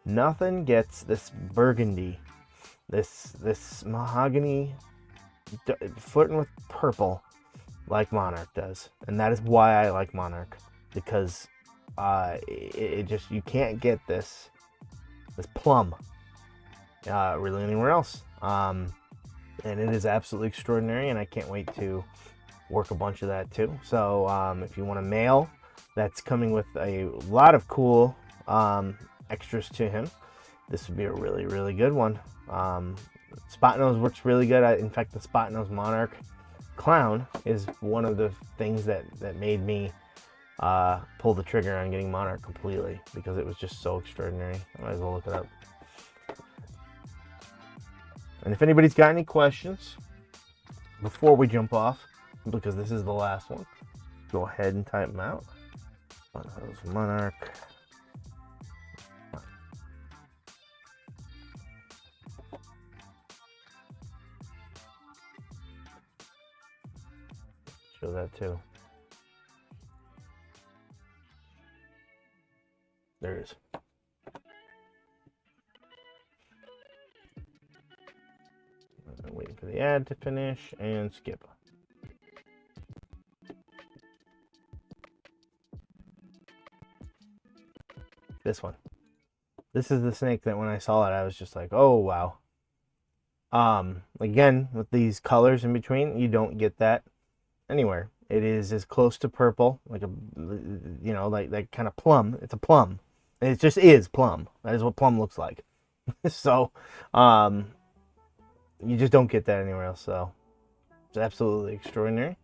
Nothing gets this burgundy, this mahogany flirting with purple like Monarch does, and that is why I like Monarch, because it just, you can't get this plum really anywhere else, and it is absolutely extraordinary, and I can't wait to work a bunch of that too. So if you want a male that's coming with a lot of cool extras to him, this would be a really, really good one. Spot Nose works really good. In fact, the Spot Nose Monarch Clown is one of the things that made me pull the trigger on getting Monarch completely, because it was just so extraordinary. I might as well look it up. And if anybody's got any questions before we jump off, because this is the last one, go ahead and type them out. Spot Nose Monarch. Show that too. There it is. I'm waiting for the ad to finish and skip. This one. This is the snake that when I saw it, I was just like, oh wow. Again, with these colors in between, you don't get that anywhere. It is as close to purple, like a, you know, like that kind of plum. It's a plum. It just is plum. That is what plum looks like. So, you just don't get that anywhere else. So, it's absolutely extraordinary.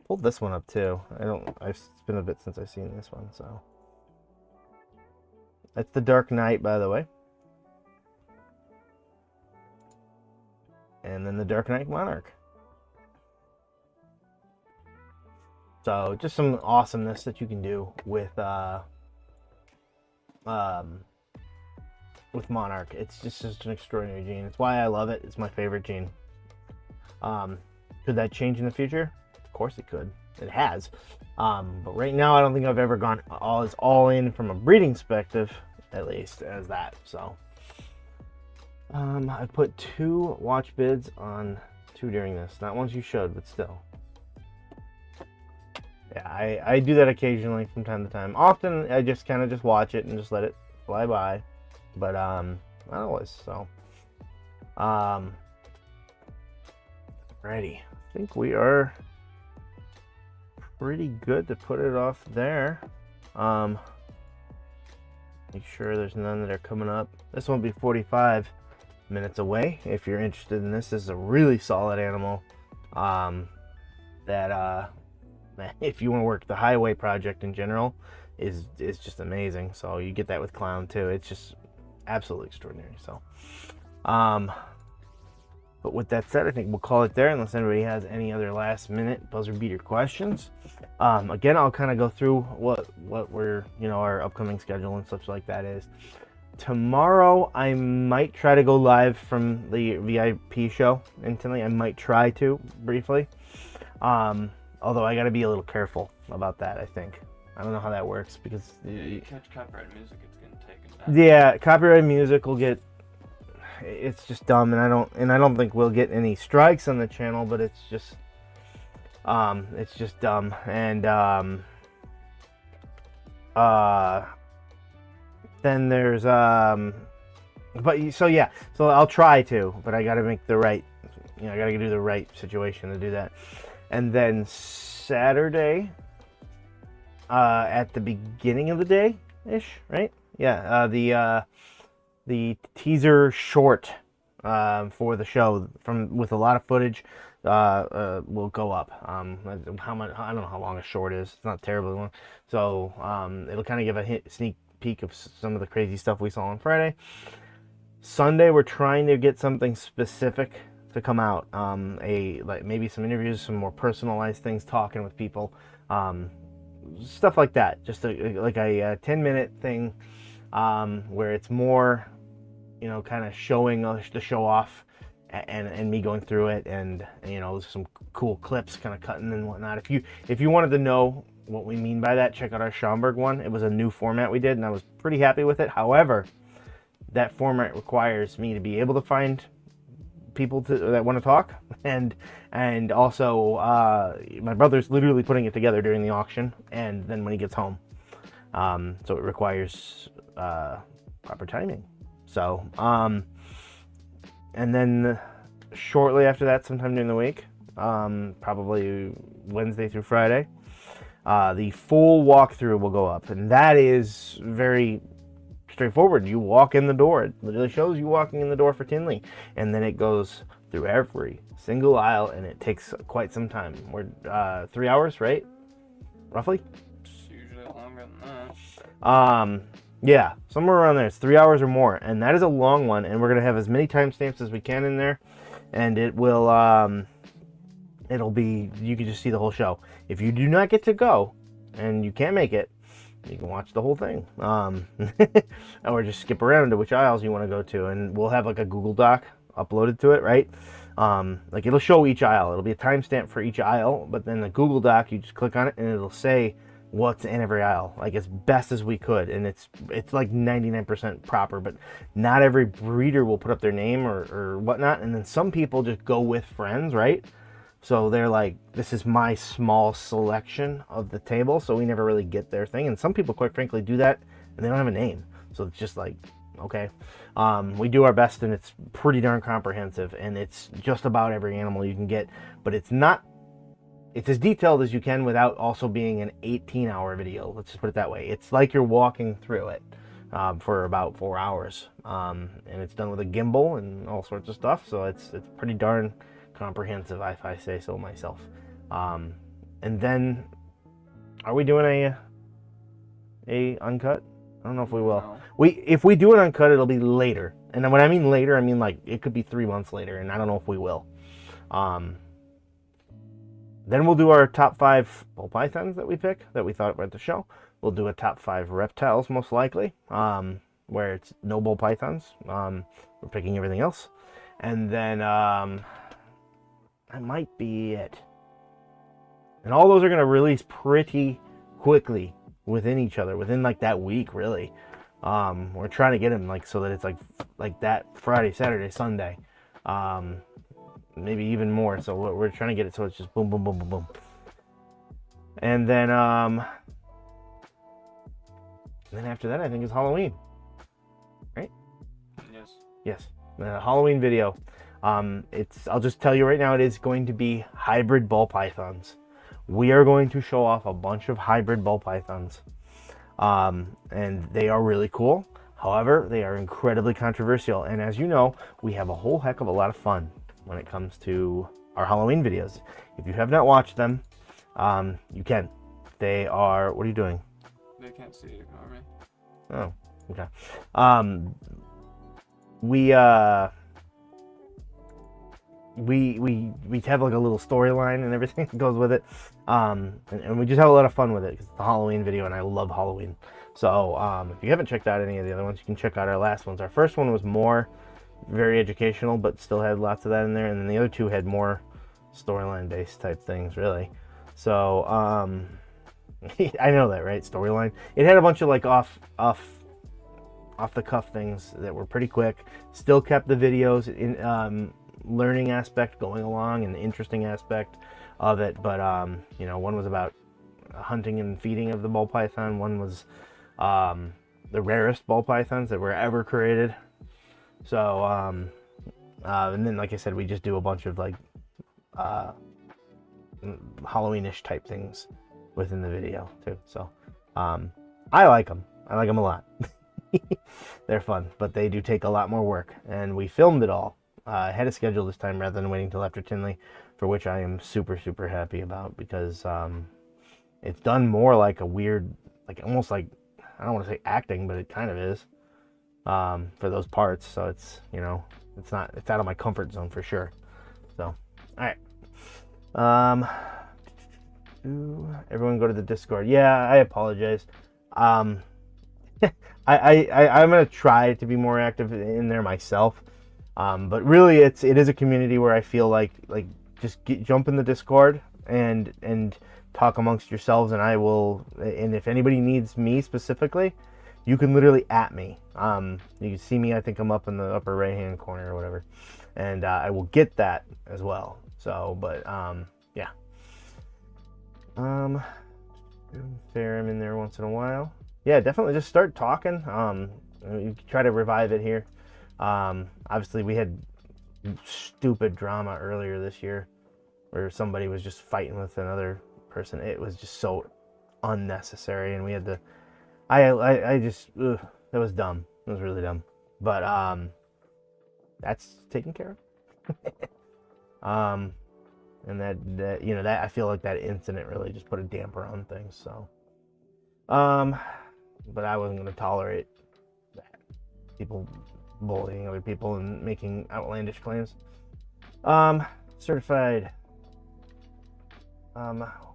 Pulled this one up too. It's been a bit since I've seen this one. So, that's the Dark Knight, by the way. And then the Dark Knight Monarch. So just some awesomeness that you can do with Monarch. It's just an extraordinary gene. It's why I love it. It's my favorite gene. Could that change in the future? Of course it could. It has. But right now I don't think I've ever gone all in from a breeding perspective, at least, as that. So I put 2 watch bids on 2 during this. Not ones you showed, but still. Yeah, I do that occasionally from time to time. Often I just kind of just watch it and just let it fly by, but not always. So ready. I think we are pretty good to put it off there. Make sure there's none that are coming up. This won't be 45 minutes away. If you're interested in this, this is a really solid animal that if you want to work the highway project in general, is just amazing. So you get that with Clown too. It's just absolutely extraordinary. So but with that said, I think we'll call it there, unless anybody has any other last minute buzzer beater questions. Again, I'll kind of go through what we're, you know, our upcoming schedule and such like that is. Tomorrow I might try to go live from the VIP show in Tinley. I might try to briefly, although I got to be a little careful about that. I think I don't know how that works, because you catch copyright music, it's getting taken down. Yeah, copyright music will get, it's just dumb, and I don't think we'll get any strikes on the channel, but it's just dumb. And then there's so I'll try to, but I got to make the right, you know, I got to do the right situation to do that. And then Saturday, at the beginning of the day ish, right? Yeah, the teaser short for the show with a lot of footage will go up. How much? I don't know how long a short is. It's not terribly long, so it'll kind of give a sneak peek of some of the crazy stuff we saw on Friday. Sunday, we're trying to get something specific to come out. Like maybe some interviews, some more personalized things, talking with people, stuff like that. Just like a 10-minute thing where it's more, you know, kind of showing the show off, and me going through it, and you know, some cool clips kind of cutting and whatnot. If you wanted to know what we mean by that, check out our Schaumburg one. It was a new format we did, and I was pretty happy with it. However, that format requires me to be able to find people that want to talk, and also my brother's literally putting it together during the auction, and then when he gets home, so it requires proper timing. So and then shortly after that, sometime during the week, probably Wednesday through Friday, the full walkthrough will go up, and that is very straightforward. You walk in the door. It literally shows you walking in the door for Tinley, and then it goes through every single aisle, and it takes quite some time. We're 3 hours, right? Roughly? It's usually longer than that. Yeah, somewhere around there. It's 3 hours or more, and that is a long one, and we're gonna have as many timestamps as we can in there, and it will it'll be, you can just see the whole show. If you do not get to go and you can't make it, you can watch the whole thing, or just skip around to which aisles you want to go to, and we'll have like a Google Doc uploaded to it, right? Like it'll show each aisle. It'll be a timestamp for each aisle, but then the Google Doc, you just click on it and it'll say what's in every aisle, like as best as we could, and it's like 99% proper, but not every breeder will put up their name or whatnot, and then some people just go with friends, right? So they're like, this is my small selection of the table, so we never really get their thing. And some people, quite frankly, do that, and they don't have a name. So it's just like, okay. We do our best, and it's pretty darn comprehensive, and it's just about every animal you can get. But it's as detailed as you can without also being an 18-hour video. Let's just put it that way. It's like you're walking through it for about 4 hours. And it's done with a gimbal and all sorts of stuff, so it's pretty darn comprehensive, if I say so myself. And then, are we doing a uncut? I don't know if we will. No. If we do an uncut, it'll be later. And then when I mean later, I mean like it could be 3 months later, and I don't know if we will. Then we'll do our top 5 ball pythons that we pick, that we thought were at the show. We'll do a top 5 reptiles, most likely, where it's no ball pythons. We're picking everything else. And then that might be it. And all those are going to release pretty quickly within each other, within like that week, really. We're trying to get them like so that it's like that Friday, Saturday, Sunday, maybe even more. So we're trying to get it so it's just boom, boom, boom, boom, boom. And then after that, I think it's Halloween, right? Yes. Yes, the Halloween video. I'll just tell you right now, it is going to be hybrid ball pythons. We are going to show off a bunch of hybrid ball pythons. And they are really cool. However, they are incredibly controversial. And as you know, we have a whole heck of a lot of fun when it comes to our Halloween videos. If you have not watched them, you can. They are, what are you doing? They can't see it, ignore me. Oh, okay. We have like a little storyline and everything that goes with it, and we just have a lot of fun with it because it's a Halloween video, and I love Halloween. So if you haven't checked out any of the other ones, you can check out our last ones. Our first one was more very educational, but still had lots of that in there, and then the other two had more storyline based type things, really. So I know that, right? Storyline. It had a bunch of like off the cuff things that were pretty quick. Still kept the videos in learning aspect going along and the interesting aspect of it, but you know, one was about hunting and feeding of the ball python. One was the rarest ball pythons that were ever created. So and then, like I said, we just do a bunch of like Halloweenish type things within the video too. So I like them. I like them a lot. They're fun, but they do take a lot more work, and we filmed it all ahead of schedule this time rather than waiting till after Tinley, for which I am super happy about, because it's done more like a weird, like almost like, I don't want to say acting, but it kind of is for those parts. So it's, you know, it's out of my comfort zone for sure. So, all right. Everyone go to the Discord. Yeah, I apologize. I'm gonna try to be more active in there myself. But really, it is a community where I feel like just jump in the Discord and talk amongst yourselves, and I will. And if anybody needs me specifically, you can literally at me. You can see me. I think I'm up in the upper right hand corner or whatever, and I will get that as well. So, but yeah. Ferrum in there once in a while. Yeah, definitely just start talking. You can try to revive it here. Obviously, we had stupid drama earlier this year where somebody was just fighting with another person. It was just so unnecessary, and we had to. I just that was dumb. It was really dumb. But that's taken care of. And that you know, that I feel like that incident really just put a damper on things. So, but I wasn't going to tolerate that. People bullying other people and making outlandish claims. Certified.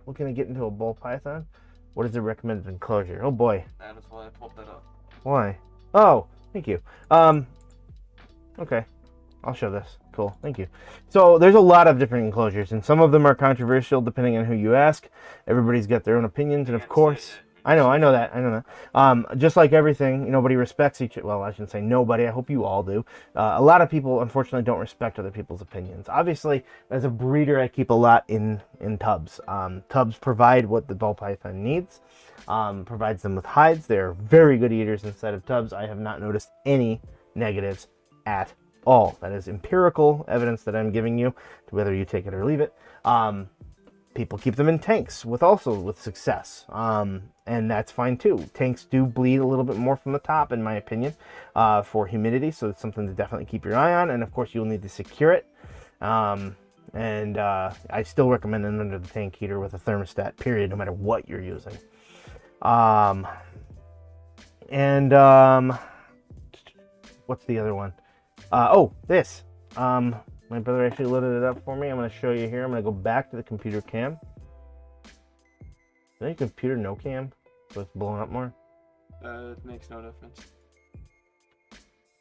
Looking to get into a bull python. What is the recommended enclosure? Oh boy. That is why I pulled that up. Why? Oh, thank you. Okay. I'll show this. Cool. Thank you. So there's a lot of different enclosures, and some of them are controversial depending on who you ask. Everybody's got their own opinions, and of course, I know that. Just like everything, nobody respects each. Well, I shouldn't say nobody. I hope you all do. A lot of people, unfortunately, don't respect other people's opinions. Obviously, as a breeder, I keep a lot in tubs. Tubs provide what the ball python needs. Provides them with hides. They're very good eaters inside of tubs. I have not noticed any negatives at all. That is empirical evidence that I'm giving you, to whether you take it or leave it. People keep them in tanks with success, and that's fine too. Tanks do bleed a little bit more from the top, in my opinion, for humidity, so it's something to definitely keep your eye on. And of course, you'll need to secure it. I still recommend it under the tank heater with a thermostat, period, no matter what you're using. What's the other one? This. My brother actually loaded it up for me. I'm going to show you here. I'm going to go back to the computer cam. Is that your computer no cam? So it's blowing up more? It makes no difference.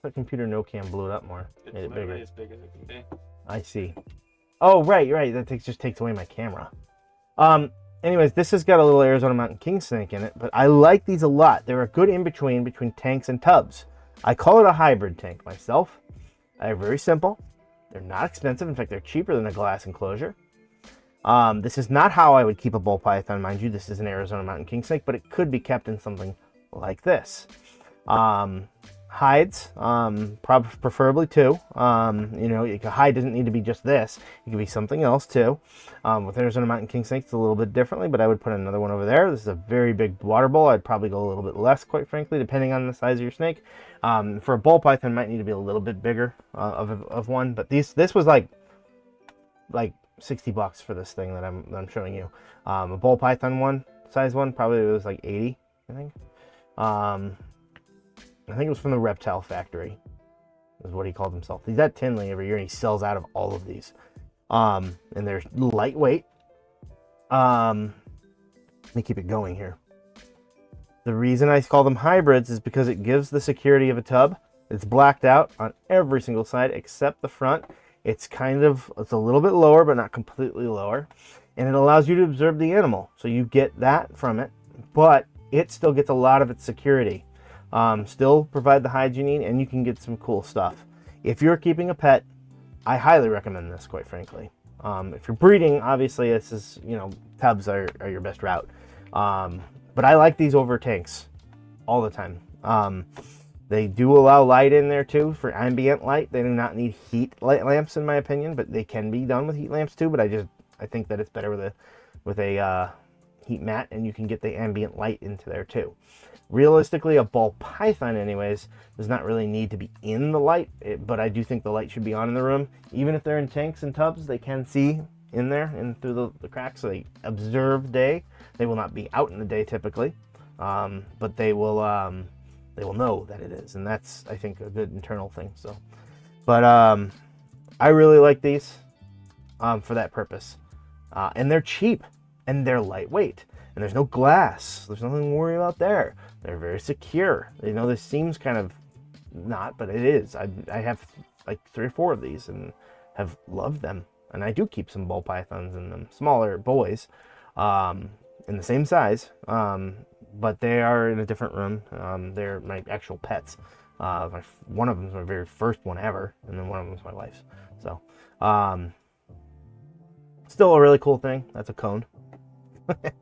The computer no cam blew it up more. It's made it bigger. as big as it can be. I see. Oh, right. That just takes away my camera. Anyways, this has got a little Arizona Mountain King snake in it, but I like these a lot. They're a good in-between between tanks and tubs. I call it a hybrid tank myself. They're very simple. They're not expensive. In fact, they're cheaper than a glass enclosure. This is not how I would keep a bull python, mind you. This is an Arizona Mountain King snake, but it could be kept in something like this. Hides, preferably two. A hide doesn't need to be just this. It could be something else too. With Arizona Mountain King snakes, it's a little bit differently, but I would put another one over there. This is a very big water bowl. I'd probably go a little bit less, quite frankly, depending on the size of your snake. For a bull python, might need to be a little bit bigger of one. But this was like $60 for this thing that I'm showing you. A bull python size one, probably was like 80, I think. I think it was from the Reptile Factory, is what he called himself. He's at Tinley every year, and he sells out of all of these. And they're lightweight. Let me keep it going here. The reason I call them hybrids is because it gives the security of a tub. It's blacked out on every single side except the front. It's a little bit lower, but not completely lower. And it allows you to observe the animal. So you get that from it, but it still gets a lot of its security. Still provide the hides you need, and you can get some cool stuff. If you're keeping a pet, I highly recommend this, quite frankly. If you're breeding, obviously this is, tubs are your best route. But I like these over tanks all the time. They do allow light in there too for ambient light. They do not need heat light lamps, in my opinion, but they can be done with heat lamps too. But I think that it's better with a heat mat, and you can get the ambient light into there too. Realistically, a ball python anyways does not really need to be in the light, but I do think the light should be on in the room. Even if they're in tanks and tubs, they can see in there and through the cracks, so they observe day. They will not be out in the day typically, but they will know that it is, and that's, I think, a good internal thing. So, but I really like these. for that purpose. And they're cheap, and they're lightweight, and there's no glass. There's nothing to worry about there. They're very secure. You know, this seems kind of not, but it is. I have like 3 or 4 of these and have loved them. And I do keep some ball pythons in them, smaller boys, in the same size, but they are in a different room. They're my actual pets. One of them is my very first one ever, and then one of them is my wife's. So, still a really cool thing. That's a cone. But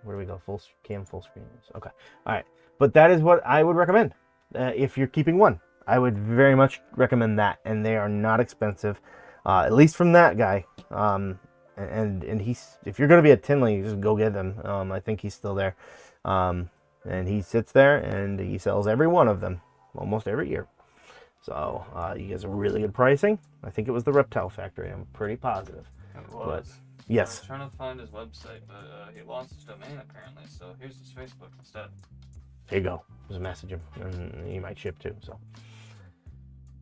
where do we go? Full screen. Okay, all right. But that is what I would recommend if you're keeping one. I would very much recommend that, and they are not expensive, at least from that guy. And he's, if you're gonna be at Tinley, just go get them. I think he's still there, and he sits there and he sells every one of them almost every year. So he gets a really good pricing. I think it was the Reptile Factory. I'm pretty positive. It was. But, yes. I was trying to find his website, but he lost his domain apparently. So here's his Facebook instead. There you go. Just message him, and he might ship too. So,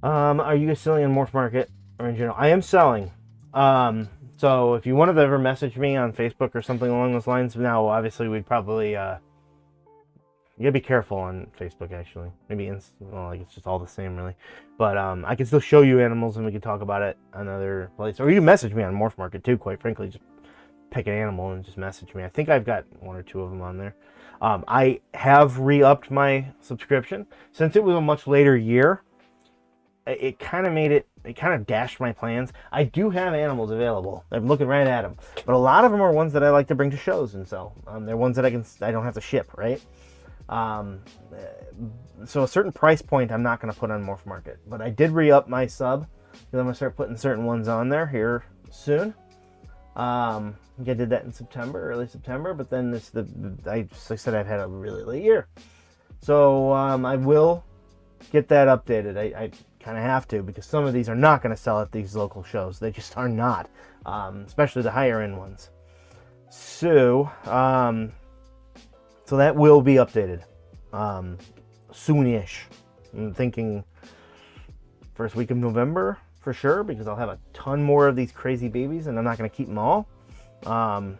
are you guys selling on Morphmarket or in general? I am selling. So if you wanted to ever message me on Facebook or something along those lines, now obviously we'd probably you gotta be careful on Facebook actually. Maybe well, like it's just all the same really. But I can still show you animals and we can talk about it another place. Or you can message me on Morphmarket too. Quite frankly, just pick an animal and just message me. I think I've got 1 or 2 of them on there. I have re-upped my subscription since it was a much later year. It kind of dashed my plans. I do have animals available. I'm looking right at them, but a lot of them are ones that I like to bring to shows and sell. They're ones that I don't have to ship, right? So a certain price point I'm not going to put on Morphmarket, but I did re-up my sub because I'm going to start putting certain ones on there here soon. I did that in September, early September, but then like I said, I've had a really late year, so I will get that updated. I kind of have to, because some of these are not going to sell at these local shows. They just are not, especially the higher end ones. So so that will be updated soonish. I'm thinking first week of November for sure, because I'll have a ton more of these crazy babies and I'm not going to keep them all. Yeah.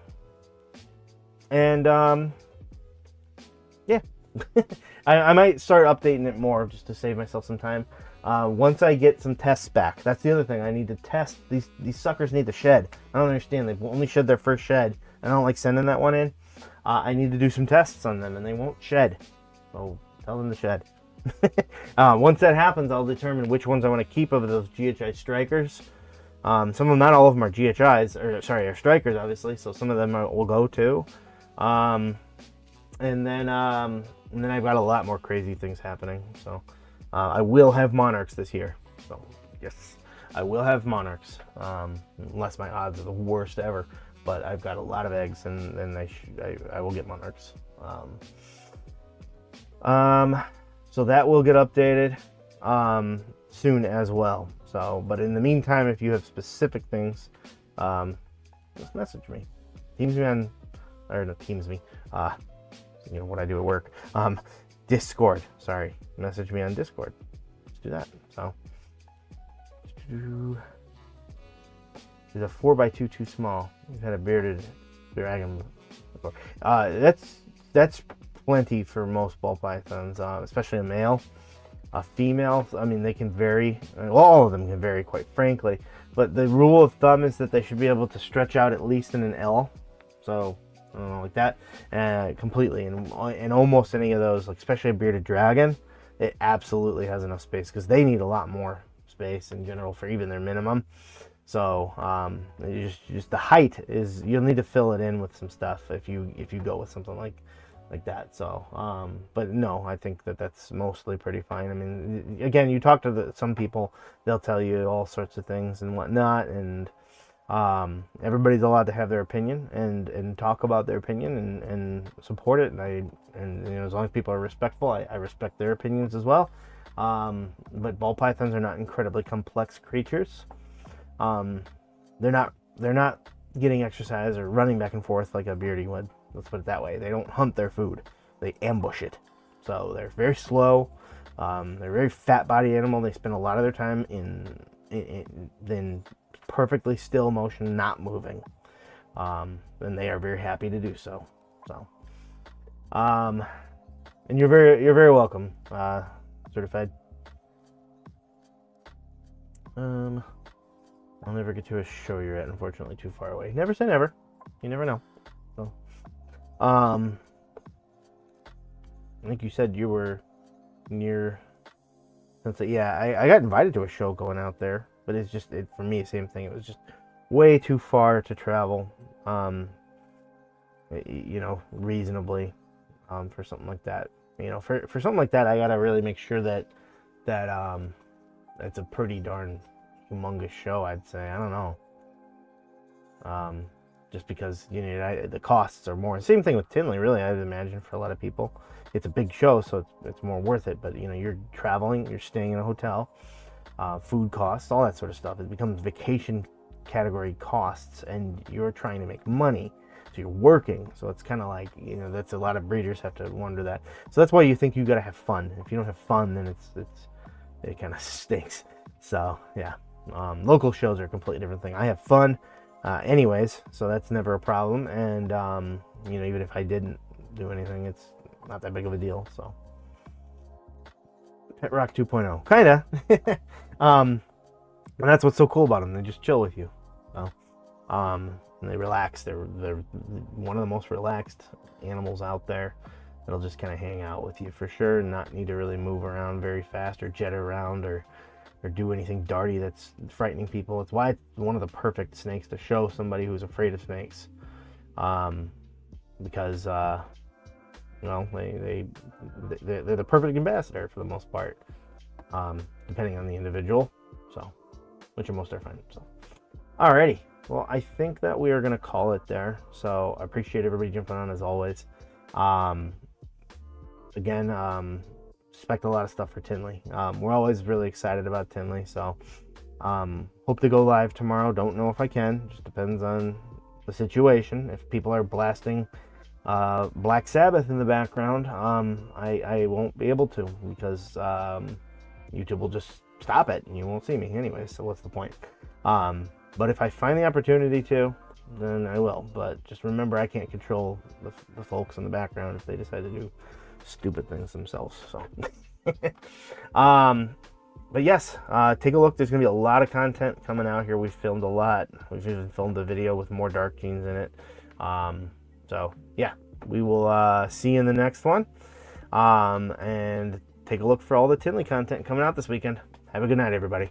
I might start updating it more just to save myself some time. Once I get some tests back. That's the other thing. I need to test. These suckers need to shed. I don't understand. They've only shed their first shed. I don't like sending that one in. I need to do some tests on them, and they won't shed. So tell them to shed. Once that happens, I'll determine which ones I want to keep of those GHI strikers. Some of them, not all of them are GHIs, or sorry, are strikers, obviously. So some of them will go too. And then I've got a lot more crazy things happening. So I will have monarchs this year. So yes, I will have monarchs, unless my odds are the worst ever. But I've got a lot of eggs, and I will get monarchs. So that will get updated soon as well. So, but in the meantime, if you have specific things, just message me. Teams me on, or no, teams me. You know what I do at work. Discord. Sorry, message me on Discord. Let's do that. So, is a 4x2 too small? We've had a bearded dragon before. That's plenty for most ball pythons, especially a male. A female, I mean, they can vary. Well, all of them can vary, quite frankly. But the rule of thumb is that they should be able to stretch out at least in an L. So, I don't know, like that, completely. And almost any of those, like especially a bearded dragon, it absolutely has enough space, because they need a lot more space in general for even their minimum. So just the height is, you'll need to fill it in with some stuff if you go with something like that. So but no, I think that's mostly pretty fine. I mean, again, you talk to some people, they'll tell you all sorts of things and whatnot, and everybody's allowed to have their opinion and talk about their opinion and support it, and you know, as long as people are respectful, I respect their opinions as well. But ball pythons are not incredibly complex creatures. They're not getting exercise or running back and forth like a beardy would. Let's put it that way. They don't hunt their food. They ambush it. So they're very slow. They're a very fat body animal. They spend a lot of their time in in perfectly still motion, not moving. And they are very happy to do so. So, and you're very welcome, certified. I'll never get to a show you're at, unfortunately, too far away. Never say never. You never know. So, I think you said you were near. Yeah, I got invited to a show going out there, but it's just for me, same thing. It was just way too far to travel. Reasonably, for something like that. For something like that, I gotta really make sure that it's a pretty darn humongous show. I'd say. I don't know. Just because the costs are more. Same thing with Tinley, really. I'd imagine for a lot of people, it's a big show, so it's more worth it. But you're traveling, you're staying in a hotel, food costs, all that sort of stuff. It becomes vacation category costs, and you're trying to make money, so you're working. So it's kind of like that's a lot of breeders have to wonder that. So that's why you think you got to have fun. If you don't have fun, then it kind of stinks. So yeah, local shows are a completely different thing. I have fun. Anyways, so that's never a problem, and even if I didn't do anything, it's not that big of a deal. So Pet Rock 2.0, kinda. And that's what's so cool about them. They just chill with you. So, and they relax. They're one of the most relaxed animals out there. It'll just kind of hang out with you for sure, and not need to really move around very fast or jet around or do anything darty that's frightening people. It's why it's one of the perfect snakes to show somebody who's afraid of snakes, because they're the perfect ambassador for the most part, depending on the individual. So, which are most are fine. So, alrighty. Well, I think that we are gonna call it there. So I appreciate everybody jumping on as always. Again, expect a lot of stuff for Tinley. We're always really excited about Tinley, so hope to go live tomorrow. Don't know if I can. Just depends on the situation. If people are blasting Black Sabbath in the background, I won't be able to, because YouTube will just stop it and you won't see me anyway. So what's the point? But if I find the opportunity to, then I will. But just remember, I can't control the folks in the background if they decide to do stupid things themselves. So but yes, take a look. There's gonna be a lot of content coming out here. We've filmed a lot. We've even filmed a video with more dark genes in it. So yeah, we will see you in the next one, and take a look for all the Tinley content coming out this weekend. Have a good night, everybody.